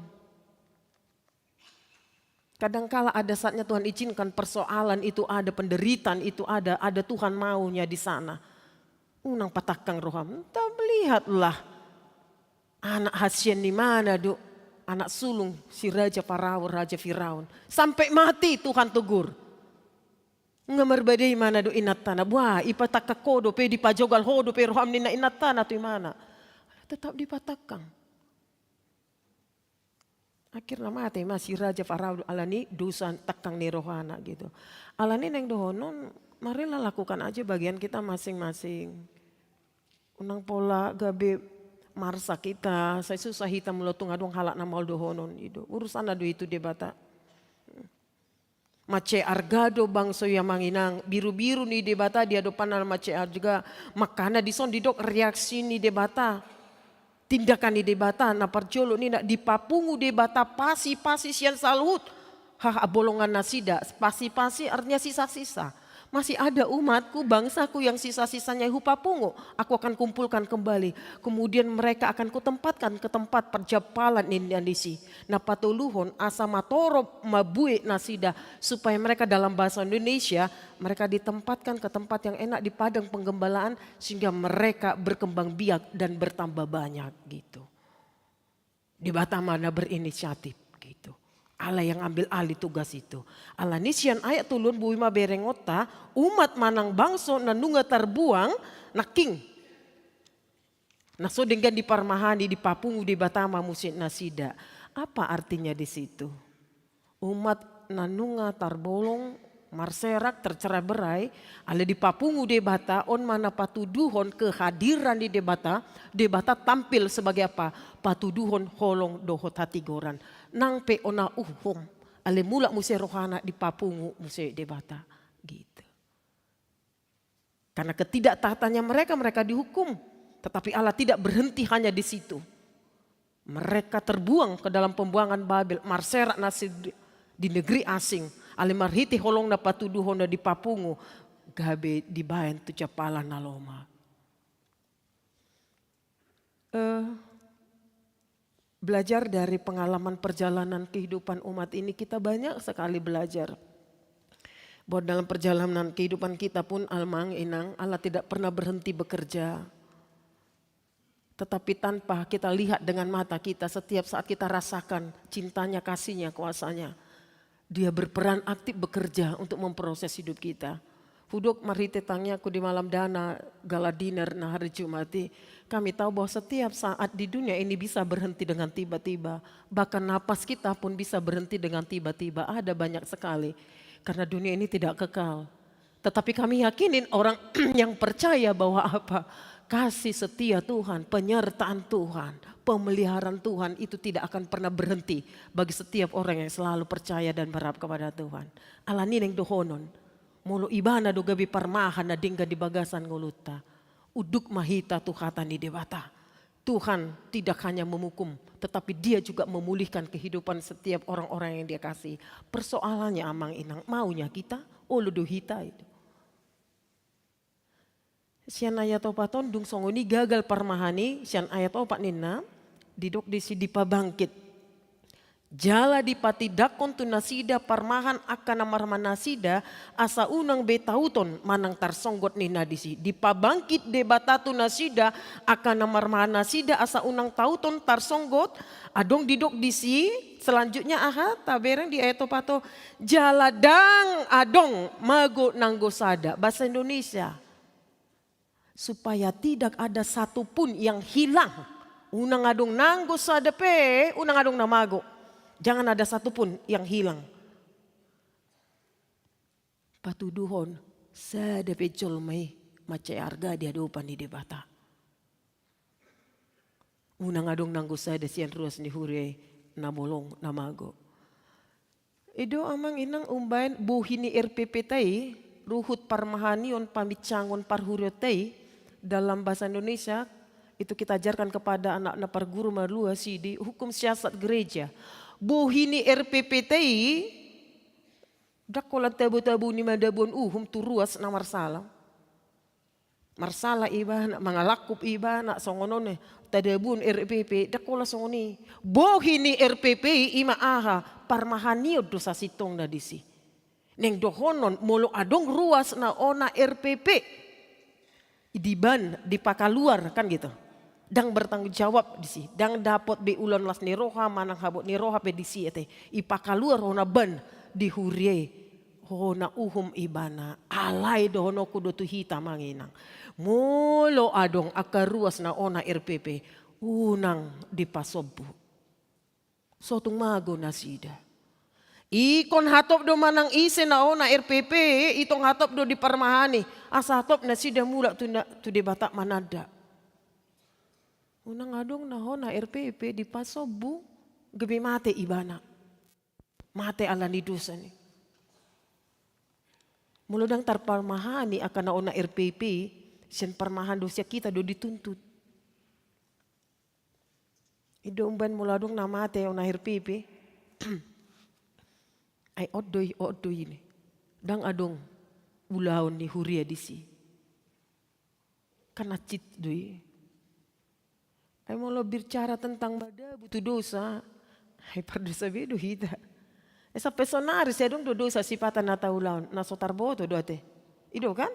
Kadangkala ada saatnya Tuhan izinkan persoalan itu ada, penderitaan itu ada Tuhan maunya di sana. Unang patakang roham, tak melihatlah anak Hasyen di mana do, anak sulung si Raja Firaun. Sampai mati Tuhan tegur. Ngamar badai mana do inatana, wah ipatak kodo pe di pajogal hodo pe roham nina inatana tu mana. Tetap dipatakang. Akhirnya mati masih Raja Firaun alani dosa takang ni rohana gitu. Alani neng dohonon, marilah lakukan aja bagian kita masing-masing. Unang pola gabe marsa kita, saya susah hitam melotung adong halak namal dohonon itu. Urusan adu itu debata. Mace argado bangso yang manginang biru-biru ni debata dia depan mace juga makana dison didok reaksi ni debata. Tindakan di debata na parjolo ni nak dipapungu debata pasi sian salhut. Bolongan nasida, pasi artinya sisa-sisa. Masih ada umatku, bangsaku yang sisa-sisanya hupapungu. Aku akan kumpulkan kembali. Kemudian mereka akan kutempatkan ke tempat perjapalan Indonesi. Na patuluhon asa matorob mabue nasida. Supaya mereka dalam bahasa Indonesia, mereka ditempatkan ke tempat yang enak di padang penggembalaan. Sehingga mereka berkembang biak dan bertambah banyak gitu. Di Batamana berinisiatif gitu. Allah yang ambil alih tugas itu. Allah nisian ayat tulun buima berengota umat manang bangso nanunga terbuang naking. Naso dengan di parmahani di papungu di Batama musit nasida. Apa artinya di situ? Umat nanunga tarbolong marserak tercerai berai ale di papungu debata on mana patuduhon kehadiran di debata tampil sebagai apa? Patuduhon holong dohot hati goran. Nang pe ona uhum ale mula muse rohana di papungu muse debata gitu. Karena ketidaktahatannya mereka dihukum, tetapi Allah tidak berhenti hanya di situ. Mereka terbuang ke dalam pembuangan Babel, marserak nasib di negeri asing. Ale marhiti holong na patuduhon na di papungu gabe di bayan tu capala naloma. Belajar dari pengalaman perjalanan kehidupan umat ini kita banyak sekali belajar. Bahwa dalam perjalanan kehidupan kita pun almang inang Allah tidak pernah berhenti bekerja. Tetapi tanpa kita lihat dengan mata kita setiap saat kita rasakan cintanya, kasihnya, kuasanya. Dia berperan aktif bekerja untuk memproses hidup kita. Huduk mari tetangnya aku di malam dana gala dinner nah hari Jumati. Kami tahu bahwa setiap saat di dunia ini bisa berhenti dengan tiba-tiba. Bahkan napas kita pun bisa berhenti dengan tiba-tiba. Ada banyak sekali. Karena dunia ini tidak kekal. Tetapi kami yakinin orang yang percaya bahwa apa? Kasih setia Tuhan, penyertaan Tuhan, pemeliharaan Tuhan itu tidak akan pernah berhenti bagi setiap orang yang selalu percaya dan berharap kepada Tuhan. Alani neng dohonon, mulu ibana do gabi parmahan na dingga di bagasan nguluta. Uduk mahita Tuhatan di debata. Tuhan tidak hanya memhukum, tetapi dia juga memulihkan kehidupan setiap orang-orang yang dia kasih. Persoalannya amang inang, maunya kita, uludu hita itu. Sian ayat opat tondung songoni gagal parmahani, sian ayat opat nina, didok disi dipabangkit. Jala dipati dakon tu nasida parmahan akan namar nasida asa unang betauton manang tarsonggot ni nadisi. Dipabangkit debata tu nasida akan namar nasida asa unang tauton tarsonggot. Adong didok disi selanjutnya tabereng di ayat pato jala dang adong mago nanggosada bahasa Indonesia. Supaya tidak ada satupun yang hilang. Unang adong nanggosada pe unang adong namago. Jangan ada satupun yang hilang. Patuduhon sada pecol mai macai arga dia dopan di debata. Unang adong nanggo sada sian ruas ni hure na bolong na mago. Edo amang inang umbayan buhini RPP tai ruhut parmahanion pamicangon parhuriotai dalam bahasa Indonesia itu kita ajarkan kepada anak-anak parguru malua di hukum siasat gereja. Buhini RPPTI dakola tabu-tabu ni madabon tu ruas na marsala. Marsala iba nak mangalakup iba nak songonone tadabun RPP dakola songoni. Buhini RPP ima aha parmahaniod do sa sitong na disi. Neng dohonon molo adong ruas na ona RPP. Idiban dipakaluar kan gitu. Dang bertanggung jawab disi, dang dapat be ulon las ni roha manang habot ni roha pe disi ete ipakaluar hona ban di hurie hona uhum ibana alai dohono kudo tu hita manginang molo adong akaruas na ona RPP unang di pasobu sotung mago nasida ikon hatop do manang ise na ona RPP itong hatop do di parmahani asa hatop nasida mula tu di batak manada. Unang adong nahona RPP di pasobu gabi mate ibana. Mate ala ni dosa ni. Mulodang tarparmahani akan naona RPP sian parmahan dosa kita do dituntut. Ido umban muladong na mate ona RPP. Ay odoy ini. Dang adong ulaon ni huria disi. Karena cit doi. Ay mau bicara tentang bada butuh dosa. Ay pardosa bedo hita. Esa personaris ya dong do dosa sifatan na taulaon. Na sotar boto do ate. Ido kan?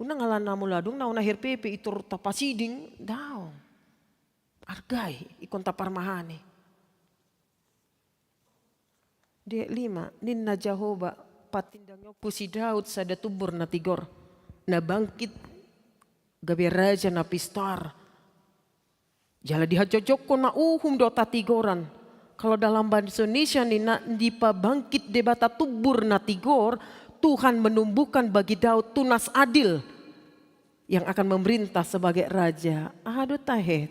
Unang ngalan na mula dong na una hirpepe itur tapasiding. Daw. Argay ikon taparmahani. Dia 5. Ninna Jehovah patindang yoku si Daud sada tubur na tigor. Na bangkit gabi raja na pistar. Jala dihajojok ko na uhum do tatigoran. Kalau dalam bahasa Indonesia ni na dipabangkit debata tubur na tigor. Tuhan menumbuhkan bagi Daud tunas adil. Yang akan memerintah sebagai raja. Aduh tahe.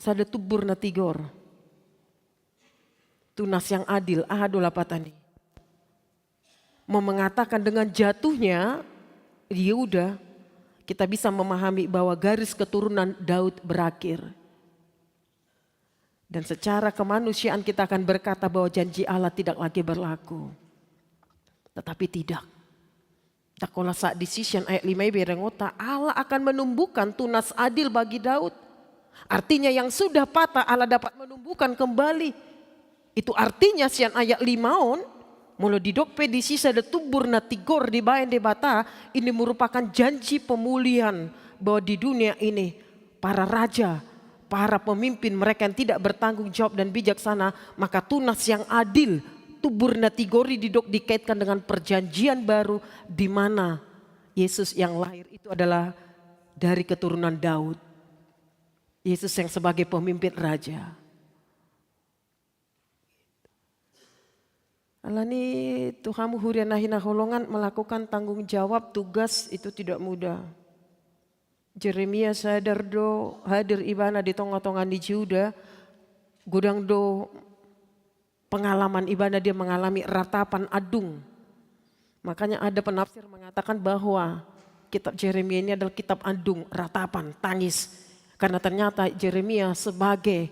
Sada tubur na tigor. Tunas yang adil. Aduh lapatani. Mau mengatakan dengan jatuhnya. Yehuda. Kita bisa memahami bahwa garis keturunan Daud berakhir. Dan secara kemanusiaan kita akan berkata bahwa janji Allah tidak lagi berlaku. Tetapi tidak. Takola saat decision ayat 5 berengota Allah akan menumbuhkan tunas adil bagi Daud. Artinya yang sudah patah Allah dapat menumbuhkan kembali. Itu artinya sian ayat 5 on. Mula didokpe di sisa de tubur na tigor di bayan de bata ini merupakan janji pemulihan bahwa di dunia ini para raja, para pemimpin mereka yang tidak bertanggung jawab dan bijaksana maka tunas yang adil tubur na tigori dikaitkan dengan perjanjian baru di mana Yesus yang lahir itu adalah dari keturunan Daud. Yesus yang sebagai pemimpin raja. Alani Tuhanmu hurian nahina holongan melakukan tanggung jawab tugas itu tidak mudah. Jeremia sadar do hadir ibana di tonga-tongan di Juda. Gudang do pengalaman ibana dia mengalami ratapan adung. Makanya ada penafsir mengatakan bahwa kitab Jeremia ini adalah kitab adung, ratapan, tangis. Karena ternyata Jeremia sebagai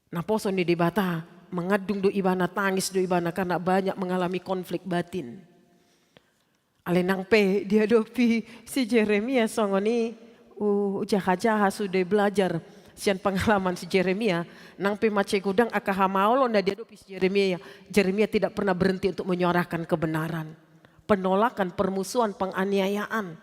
naposon di debata mengadung do ibana tangis do ibana karena banyak mengalami konflik batin. Alenang pe diadopi si Jeremia songoni jaha-jaha sudah belajar sian pengalaman si Jeremia nang pe mace gudang akahamaulo na diadopi si Jeremia. Jeremia tidak pernah berhenti untuk menyuarakan kebenaran, penolakan, permusuhan, penganiayaan.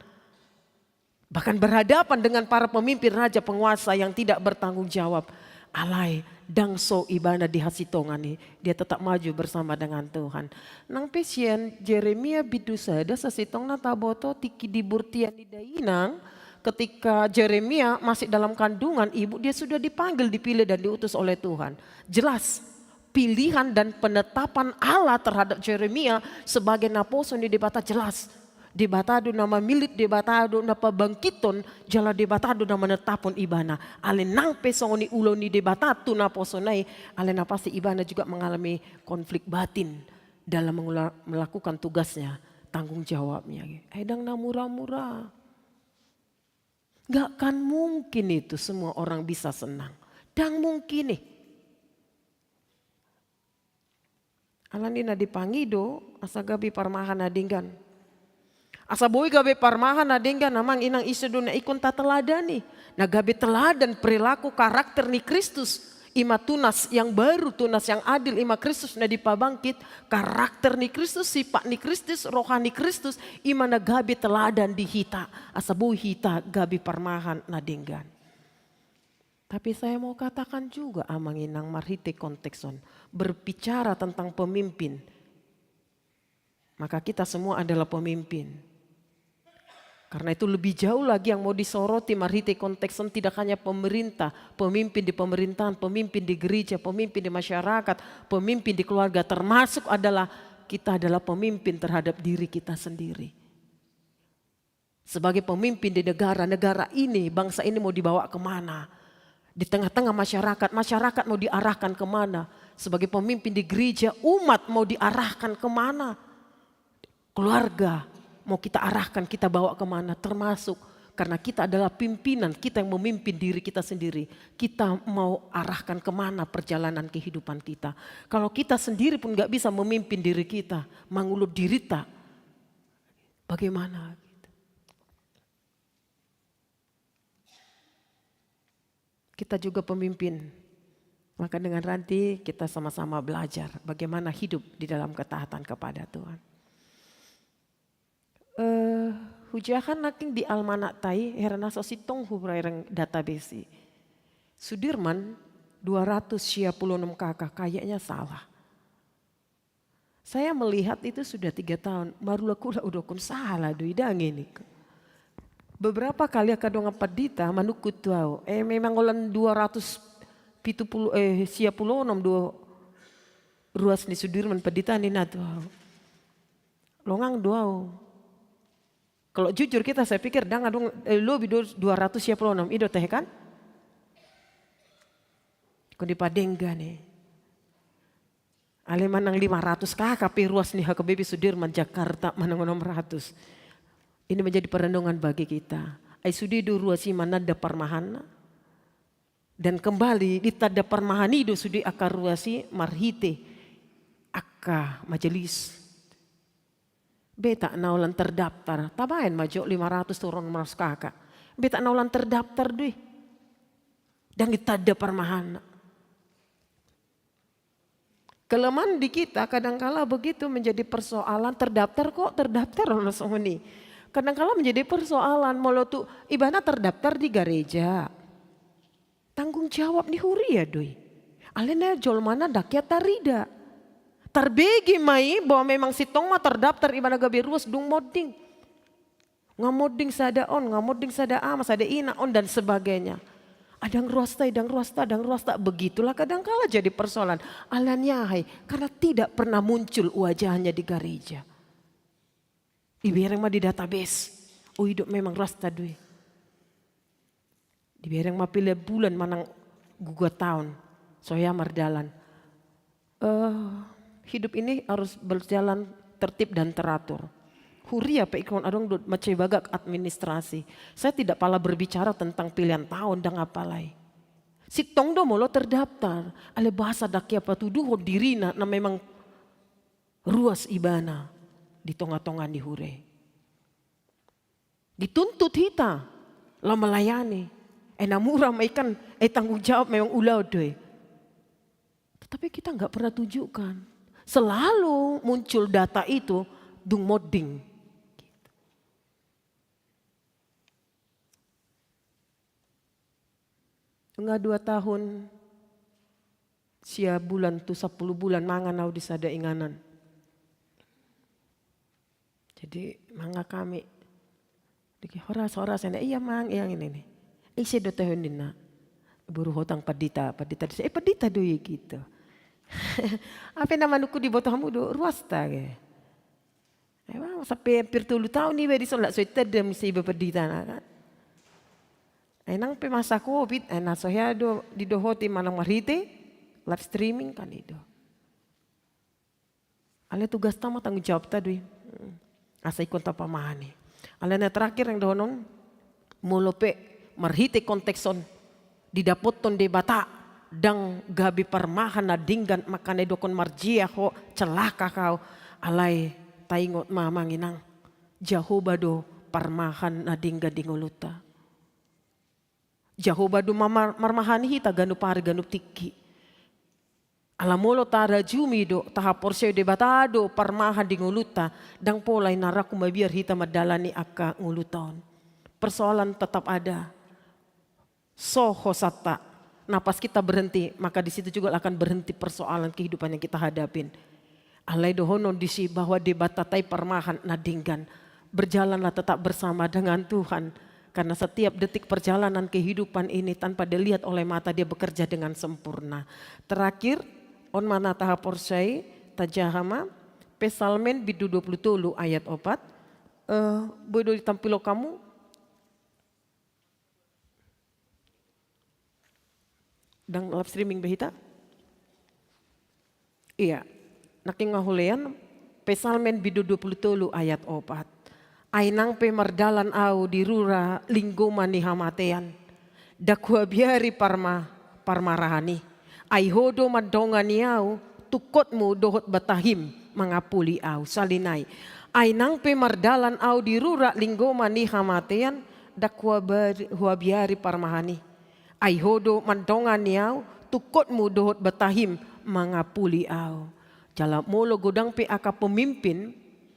Bahkan berhadapan dengan para pemimpin raja penguasa yang tidak bertanggung jawab. Alai dangso ibana di hasitongani, dia tetap maju bersama dengan Tuhan. Nang pesien Jeremia bidu sada sasitong na taboto tiki diburtian di dainang. Ketika Jeremia masih dalam kandungan ibu, dia sudah dipanggil, dipilih dan diutus oleh Tuhan. Jelas pilihan dan penetapan Allah terhadap Jeremia sebagai naposo ni debata jelas. Debatado nama milit, debatado na pabangkiton, jala debatado na menetapon ibana. Alen nang pesongoni ulo ni debatatu na posonai, alen na pasti ibana juga mengalami konflik batin dalam melakukan tugasnya, tanggung jawabnya. Edang na murah-murah. Gak kan mungkin itu semua orang bisa senang. Dan mungkin nih. Alanina dipangido, asa gabi parmahan adinggan. Asa boy gabe parmahan adengga namang inang isu dunia ikon tateladani. Nah gabe teladan perilaku karakter ni Kristus. Ima tunas yang baru, tunas yang adil, ima Kristus na dipabangkit. Karakter ni Kristus, sifat ni Kristus, rohani Kristus. Ima na gabe teladan di hita. Asa boy hita gabe parmahan nadenggan. Tapi saya mau katakan juga amang inang marhite kontekson. Berbicara tentang pemimpin. Maka kita semua adalah pemimpin. Karena itu lebih jauh lagi yang mau disoroti marhite kontekson tidak hanya pemerintah, pemimpin di pemerintahan, pemimpin di gereja, pemimpin di masyarakat, pemimpin di keluarga, termasuk adalah kita adalah pemimpin terhadap diri kita sendiri. Sebagai pemimpin di negara ini, bangsa ini mau dibawa kemana? Di tengah-tengah masyarakat, masyarakat mau diarahkan kemana? Sebagai pemimpin di gereja, umat mau diarahkan kemana? Keluarga mau kita arahkan, kita bawa kemana, termasuk karena kita adalah pimpinan, kita yang memimpin diri kita sendiri. Kita mau arahkan kemana perjalanan kehidupan kita. Kalau kita sendiri pun gak bisa memimpin diri kita, mengulur diri tak, bagaimana? Kita juga pemimpin, maka dengan nanti kita sama-sama belajar bagaimana hidup di dalam ketaatan kepada Tuhan. Hujahan naking di almanak tai herana sositong hubraireng database. Sudirman 256 kakak kayaknya salah. Saya melihat itu sudah 3 tahun. Marulaku udah kun salah duidang ini. Beberapa kali kadang pedita manukut tuau. Memang olan 276 ruas di Sudirman pedita ni natuau. Longang duau. Kalau jujur kita saya pikir dangadung lebih 276 itu teh kan? Kau dipadengga nih. Ale manang 500 KKP ruas nih HKBP Sudirman Jakarta manang 600. Ini menjadi perenungan bagi kita. Ai sudidu ruasi manada parmahana. Dan kembali di tada parmahanido sudi akar ruasi marhite akka majelis. Beta naulan terdaftar. Tabain maju 500 turun maros kakak. Beta naulan terdaftar deh. Dan di tada parmahana. Kelemahan di kita kadangkala begitu menjadi persoalan terdaftar kok terdaftar oleh ini. Kadangkala menjadi persoalan mau tuh ibadah terdaftar di gereja. Tanggung jawab nih huria doi. Alena jol mana dakyat tarida. Terbegi mai bahwa memang si tong mah terdaftar ibadah gabe ruas dung moding. Ngamoding sada on, ngamoding sada ama, sada ina on dan sebagainya. Adang ruasta, begitulah kadangkala jadi persoalan. Alannya hai, karena tidak pernah muncul wajahnya di gereja. Dibiareng mah di database, oh hidup memang ruasta dui. Dibiareng mah pilih bulan manang gugat tahun, soya mardalan. Hidup ini harus berjalan tertib dan teratur. Huria pe ikon adong macai bagak administrasi. Saya tidak pala berbicara tentang pilihan tahun dan apalai. Si tongdo molo terdaftar. Ale bahasa dakia patuduh dirina na memang ruas ibana di tonga-tonga di hure. Dituntut kita lah melayani. Namura maikan tanggung jawab memang ulau deh. Tetapi kita nggak pernah tunjukkan. Selalu muncul data itu dung moding. Enggak 2 tahun, sia bulan tu 10 bulan mangan au disada inganan. Jadi mangga kami, diki horas iya mang yang ini nih. Isi do tahun dina, buru hotang padita disa, padita doi gitu. Apa nama nuku di botol hamu do ruas tage. Emang sampai hampir 10 tahun nih beri solat suita dem si padita kan. Enang pe masa Covid, sohya do di dohoti manang marite, live streaming kan itu. Ale tugas tama tanggung jawab tadi. Asa ikon ta pamahani. Ale na terakhir yang donon molope marhite kontekson didapoton de bata dang gabi parmahan na dinggan makane dokon marjia ho celaka kau alai taingot mamanginang Jehovah do parmahan na dingga dingoluta. Jehovah do marmahani hita ganu pari ganu tiki. Alamolo tara jumi do taha porseo de batado parmahan dingoluta dang polai naraku mabiar hita madalani aka nguluton. Persoalan tetap ada. Soho sata. Nah pas kita berhenti, maka di situ juga akan berhenti persoalan kehidupan yang kita hadapin. Alai dohonon disi bahwa debatatai permahan nadinggan. Berjalanlah tetap bersama dengan Tuhan. Karena setiap detik perjalanan kehidupan ini tanpa dilihat oleh mata dia bekerja dengan sempurna. Terakhir, on mana taha porsai tajahama pesalmen bidu 20 ayat 4. Bodo ditampilo kamu. Dang live streaming behita? Iya. Naking ngahulean pesalmen bidu 20 ayat 4. Ainang pe mardalan au di rura linggoman ni hamatean. Dakwa biari parmarahani. Ai hodo madongan niau tukotmu dohot batahim mangapuli au salinai. Ainang pe mardalan au di rura linggoman ni hamatean. Dakwa biari parmahani. Ai hodo mandongan niau tukotmu dohot batahim mangapuli au. Jala molo godang pe aka pemimpin,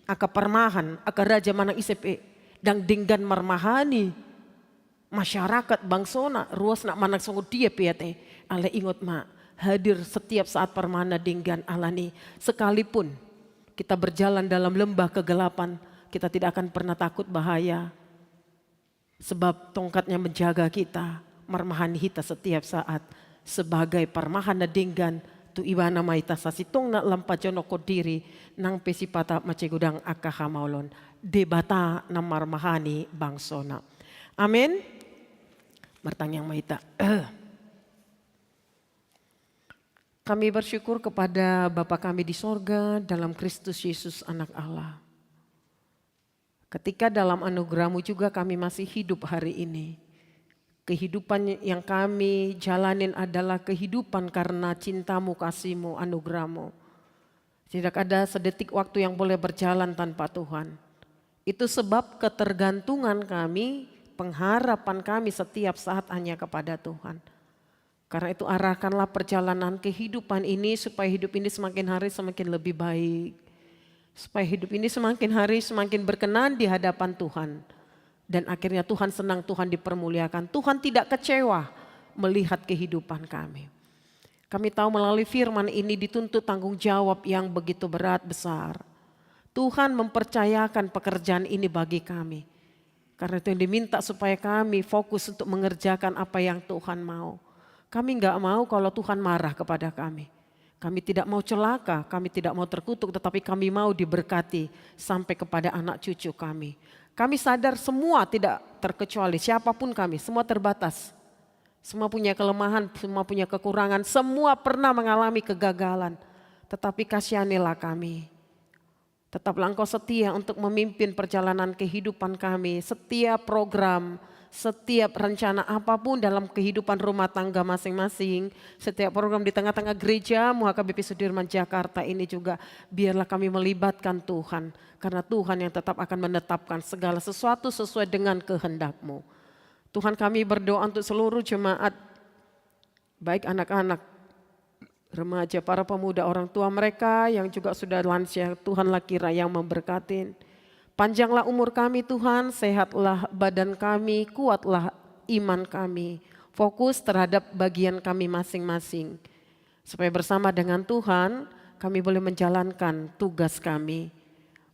aka parmahan, aka raja manang isep dang dinggan marmahani. Masyarakat bangsona ruas nak manang songo dia piate. Ale ingot ma hadir setiap saat parmahana dinggan alani. Sekalipun kita berjalan dalam lembah kegelapan, kita tidak akan pernah takut bahaya. Sebab tongkatnya menjaga kita. Marmahan hita setiap saat sebagai parmahan na dinggan tu ibana maita sasitong na lampajono ko diri nang pesipata macegudang akahamaulon debata na marmahani bangsona. Amin. Martanyang maita. Kami bersyukur kepada Bapa kami di sorga dalam Kristus Yesus anak Allah. Ketika dalam anugerah-Mu juga kami masih hidup hari ini. Kehidupan yang kami jalanin adalah kehidupan karena cinta-Mu, kasih-Mu, anugerah-Mu. Tidak ada sedetik waktu yang boleh berjalan tanpa Tuhan. Itu sebab ketergantungan kami, pengharapan kami setiap saat hanya kepada Tuhan. Karena itu arahkanlah perjalanan kehidupan ini supaya hidup ini semakin hari semakin lebih baik. Supaya hidup ini semakin hari semakin berkenan di hadapan Tuhan. Dan akhirnya Tuhan senang, Tuhan dipermuliakan. Tuhan tidak kecewa melihat kehidupan kami. Kami tahu melalui firman ini dituntut tanggung jawab yang begitu berat besar. Tuhan mempercayakan pekerjaan ini bagi kami. Karena itu yang diminta supaya kami fokus untuk mengerjakan apa yang Tuhan mau. Kami enggak mau kalau Tuhan marah kepada kami. Kami tidak mau celaka, kami tidak mau terkutuk, tetapi kami mau diberkati sampai kepada anak cucu kami. Kami sadar semua tidak terkecuali, siapapun kami, semua terbatas. Semua punya kelemahan, semua punya kekurangan, semua pernah mengalami kegagalan. Tetapi kasihanilah kami. Tetaplah Engkau setia untuk memimpin perjalanan kehidupan kami. Setiap program, setiap rencana apapun dalam kehidupan rumah tangga masing-masing, setiap program di tengah-tengah gereja HKBP Sudirman Jakarta ini juga biarlah kami melibatkan Tuhan, karena Tuhan yang tetap akan menetapkan segala sesuatu sesuai dengan kehendak-Mu. Tuhan, kami berdoa untuk seluruh jemaat, baik anak-anak, remaja, para pemuda, orang tua mereka yang juga sudah lansia. Tuhanlah kiranya yang memberkati. Panjanglah umur kami Tuhan, sehatlah badan kami, kuatlah iman kami. Fokus terhadap bagian kami masing-masing. Supaya bersama dengan Tuhan kami boleh menjalankan tugas kami.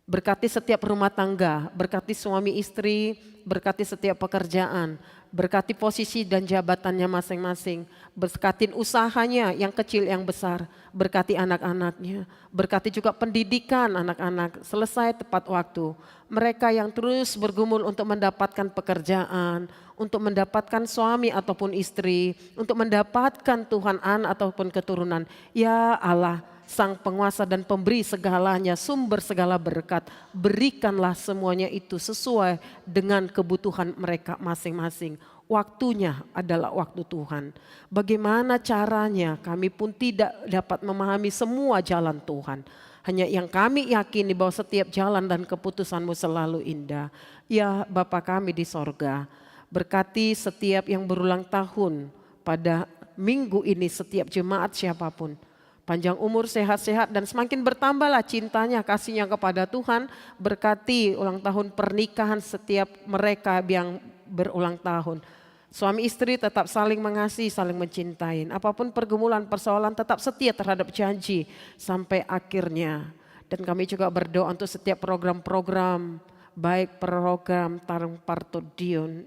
Berkati setiap rumah tangga, berkati suami istri, berkati setiap pekerjaan, berkati posisi dan jabatannya masing-masing, berkati usahanya yang kecil yang besar, berkati anak-anaknya, berkati juga pendidikan anak-anak selesai tepat waktu. Mereka yang terus bergumul untuk mendapatkan pekerjaan, untuk mendapatkan suami ataupun istri, untuk mendapatkan Tuhan anak ataupun keturunan. Ya Allah, Sang penguasa dan pemberi segalanya, sumber segala berkat, berikanlah semuanya itu sesuai dengan kebutuhan mereka masing-masing. Waktunya adalah waktu Tuhan. Bagaimana caranya kami pun tidak dapat memahami semua jalan Tuhan. Hanya yang kami yakini bahwa setiap jalan dan keputusan-Mu selalu indah. Ya Bapa kami di sorga, berkati setiap yang berulang tahun pada minggu ini, setiap jemaat siapapun. Panjang umur, sehat-sehat, dan semakin bertambahlah cintanya, kasihnya kepada Tuhan. Berkati ulang tahun pernikahan setiap mereka yang berulang tahun. Suami istri tetap saling mengasihi, saling mencintai. Apapun pergumulan, persoalan, tetap setia terhadap janji sampai akhirnya. Dan kami juga berdoa untuk setiap program-program, baik program Tarung Partodion,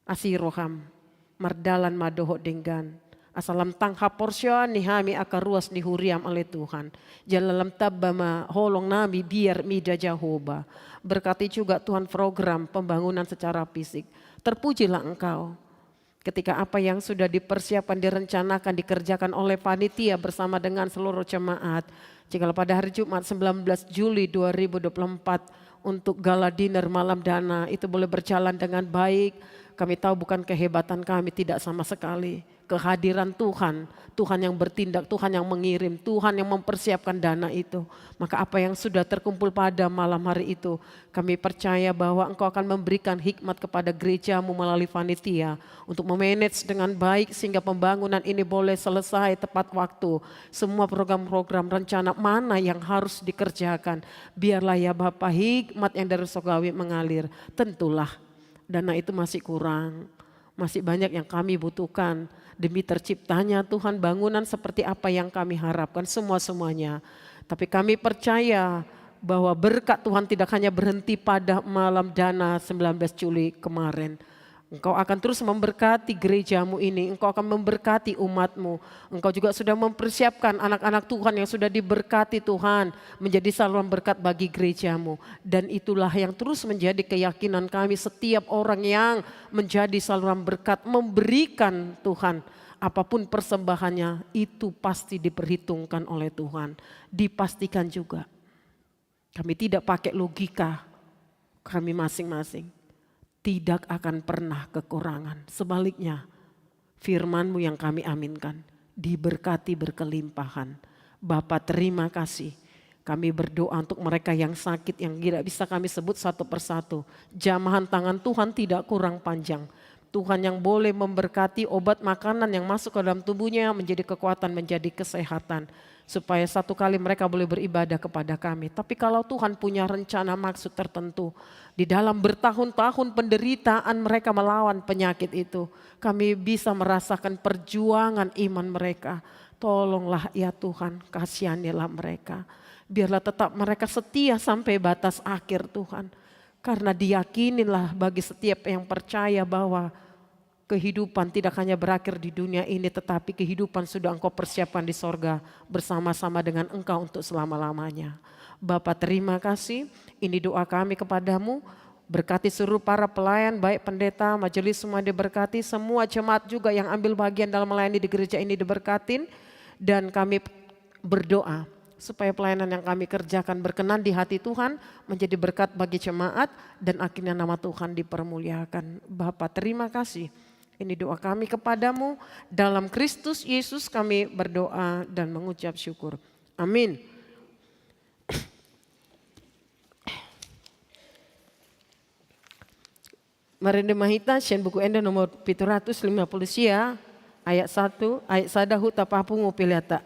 Asiroham, Mardalan Madoho Denggan. Asalam tangha porsyon nihami akan ruas nihuriam oleh Tuhan. Jalalam tabama holong nami biar mida Jehovah. Berkati juga Tuhan program pembangunan secara fisik. Terpujilah Engkau ketika apa yang sudah dipersiapkan, direncanakan, dikerjakan oleh panitia bersama dengan seluruh jemaat. Jikalau pada hari Jumat 19 Juli 2024 untuk gala dinner malam dana itu boleh berjalan dengan baik. Kami tahu bukan kehebatan kami, tidak sama sekali. Kehadiran Tuhan, Tuhan yang bertindak, Tuhan yang mengirim, Tuhan yang mempersiapkan dana itu. Maka apa yang sudah terkumpul pada malam hari itu, kami percaya bahwa Engkau akan memberikan hikmat kepada gereja-Mu melalui panitia untuk memanage dengan baik sehingga pembangunan ini boleh selesai tepat waktu. Semua program-program rencana mana yang harus dikerjakan, biarlah ya Bapa hikmat yang dari surgawi mengalir. Tentulah dana itu masih kurang, masih banyak yang kami butuhkan. Demi terciptanya Tuhan bangunan seperti apa yang kami harapkan semua-semuanya. Tapi kami percaya bahwa berkat Tuhan tidak hanya berhenti pada malam dana 19 Juli kemarin. Engkau akan terus memberkati gereja-Mu ini, Engkau akan memberkati umat-Mu. Engkau juga sudah mempersiapkan anak-anak Tuhan yang sudah diberkati Tuhan menjadi saluran berkat bagi gereja-Mu. Dan itulah yang terus menjadi keyakinan kami, setiap orang yang menjadi saluran berkat memberikan Tuhan. Apapun persembahannya itu pasti diperhitungkan oleh Tuhan. Dipastikan juga. Kami tidak pakai logika kami masing-masing. Tidak akan pernah kekurangan. Sebaliknya, firman-Mu yang kami aminkan diberkati berkelimpahan. Bapa terima kasih. Kami berdoa untuk mereka yang sakit yang tidak bisa kami sebut satu persatu. Jamahan tangan Tuhan tidak kurang panjang. Tuhan yang boleh memberkati obat makanan yang masuk ke dalam tubuhnya menjadi kekuatan, menjadi kesehatan. Supaya satu kali mereka boleh beribadah kepada kami. Tapi kalau Tuhan punya rencana maksud tertentu. Di dalam bertahun-tahun penderitaan mereka melawan penyakit itu. Kami bisa merasakan perjuangan iman mereka. Tolonglah ya Tuhan, kasihanilah mereka. Biarlah tetap mereka setia sampai batas akhir Tuhan. Karena diyakinilah bagi setiap yang percaya bahwa kehidupan tidak hanya berakhir di dunia ini, tetapi kehidupan sudah Engkau persiapkan di sorga bersama-sama dengan Engkau untuk selama-lamanya. Bapa terima kasih, ini doa kami kepadamu. Berkati seluruh para pelayan, baik pendeta, majelis semua diberkati. Semua jemaat juga yang ambil bagian dalam melayani di gereja ini diberkatin. Dan kami berdoa supaya pelayanan yang kami kerjakan berkenan di hati Tuhan, menjadi berkat bagi jemaat, dan akhirnya nama Tuhan dipermuliakan. Bapa, terima kasih. Ini doa kami kepadamu, dalam Kristus Yesus kami berdoa dan mengucap syukur. Amin. Marende mahita sian buku enda nomor 750 sia ayat 1 ayat sadahu tapapu ngopiliata.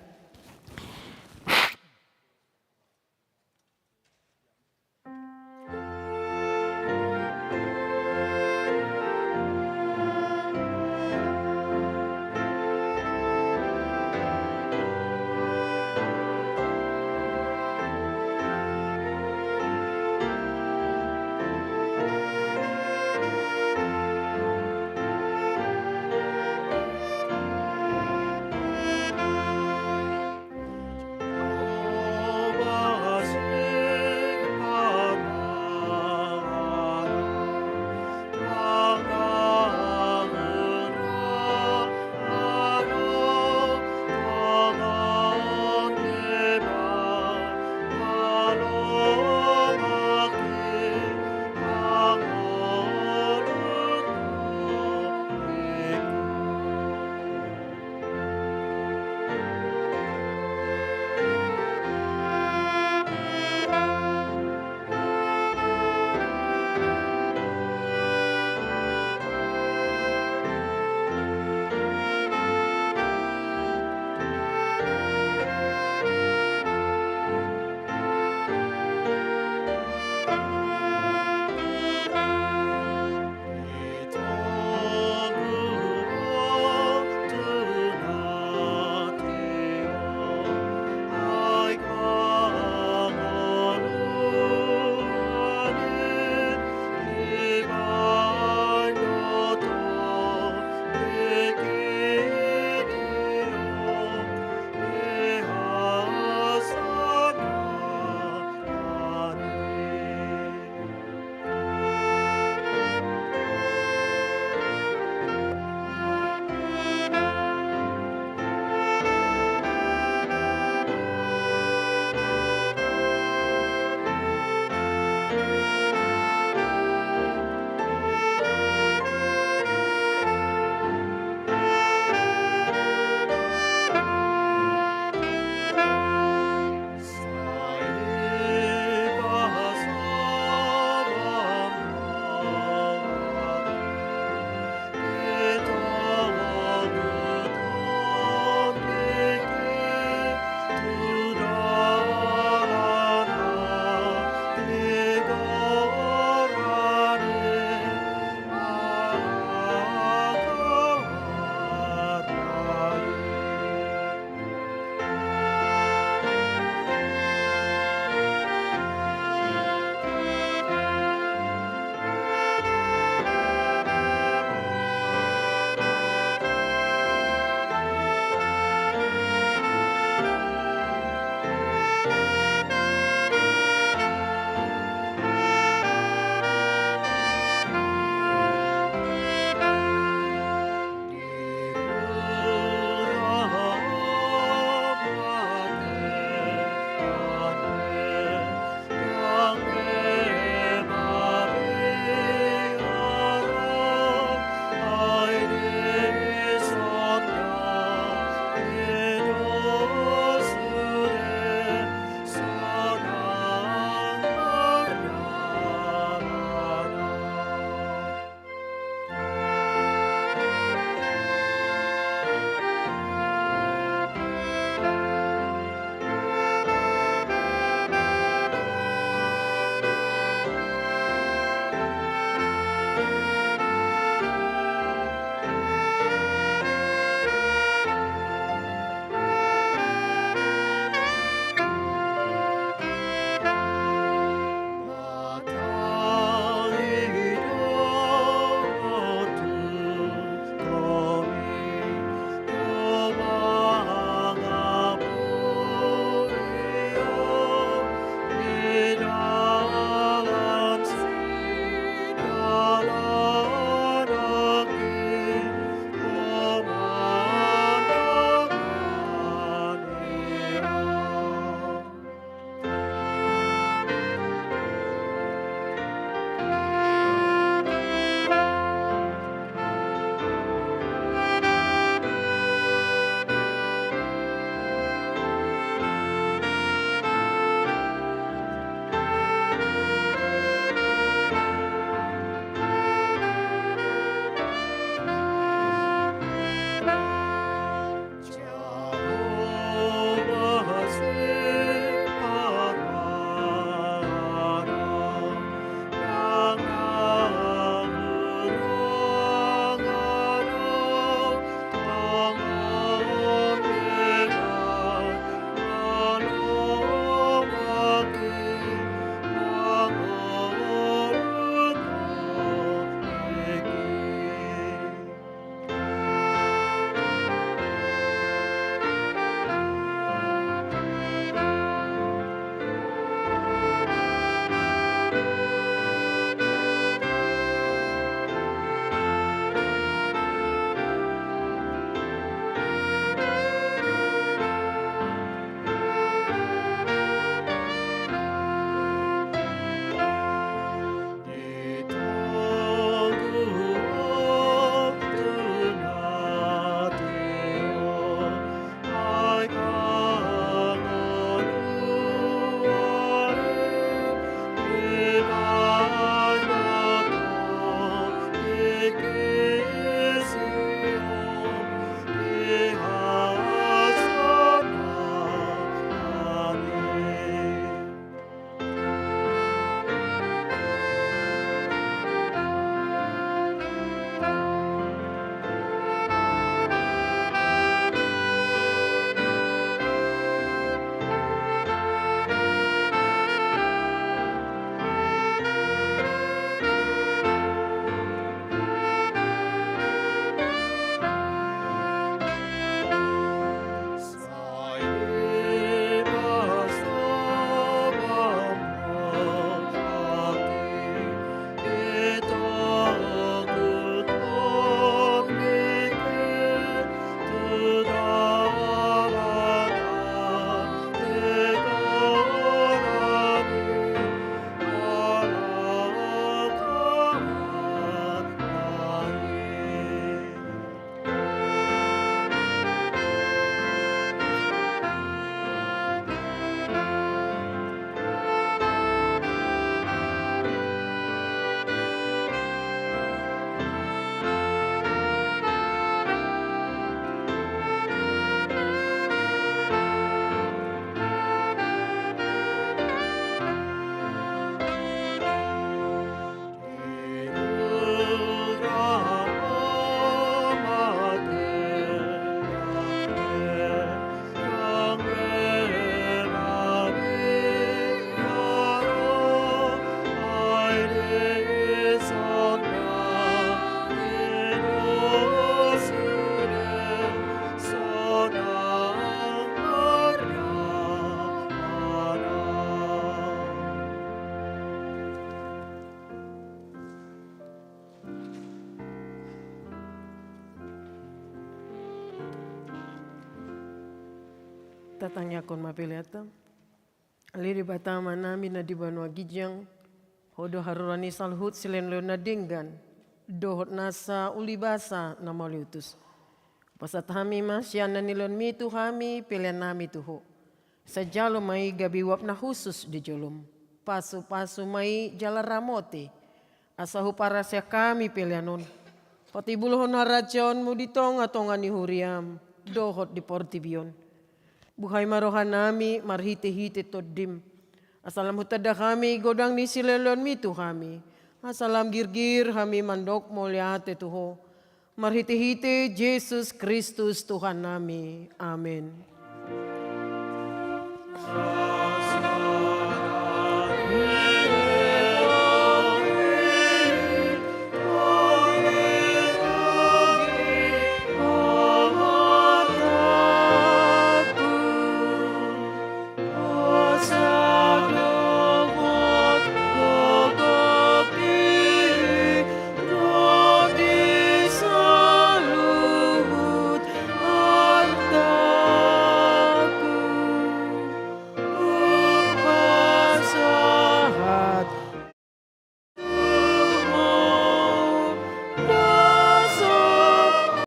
tatangyakan mapiliata. Ali di batama nami na di banua gijang. Hodo harurani salhut silen leo na dinggan. Dohot nasa ulibasa na mauliutus. Pasat hami mas yan na nilon mi tu hami pilihan nami tuho. Sa jalo may gabiwap na khusus di jolom. Pasu-pasu may jala ramote. Asahu para siya kami pilihanon. Pati buluhon harajon mo ditong atongan ni Huriam. Dohot di Portibion. Buhay marohan nami marhite-hite todim. Asalam hutada kami godang ni silelon mi tu kami. Asalam girgir kami mandok mulyate tuho. Marhite-hite Yesus Kristus Tuhan nami. Amen.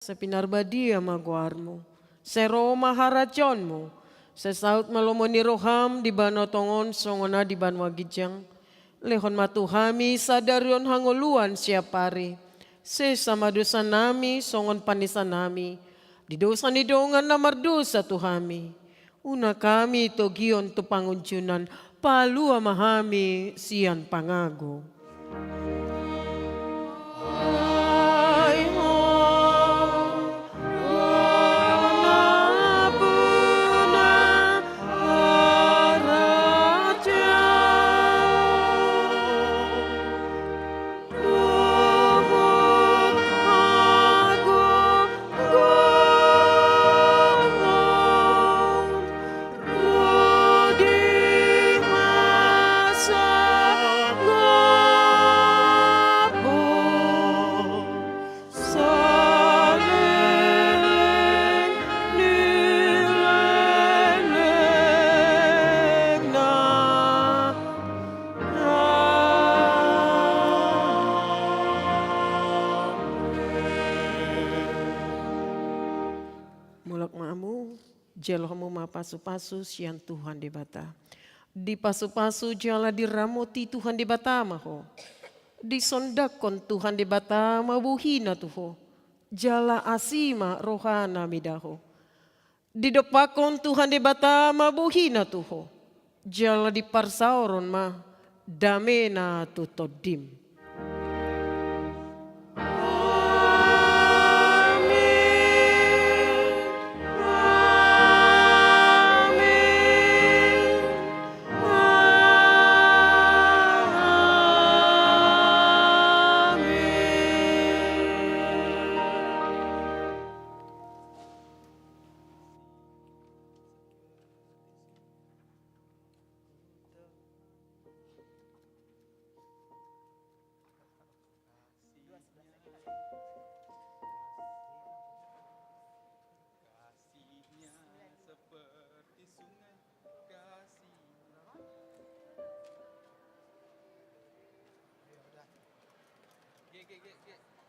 Sa pinarbadia maguarmo, sa Roma harajon mo, sa saut malomo ni Roham di banotongon songona di banwagijang, lehon matuhami sa daryon hanguluan siya pare, se samadusan nami songon panisan nami, di dosa ni dongan na mardusa tuhami, una kami togion tu pangunjunan, palua mahami siyan pangago. Jelo kamu mapasu-pasu siang Tuhan di bata. Di pasu-pasu jala diramoti Tuhan di bata maho. Di sondakon Tuhan di bata mabuhina tuho. Jala asima rohana midaho. Di dopakon Tuhan di bata mabuhina tuho. Jala di parsauron ma damena tutodim. Ge.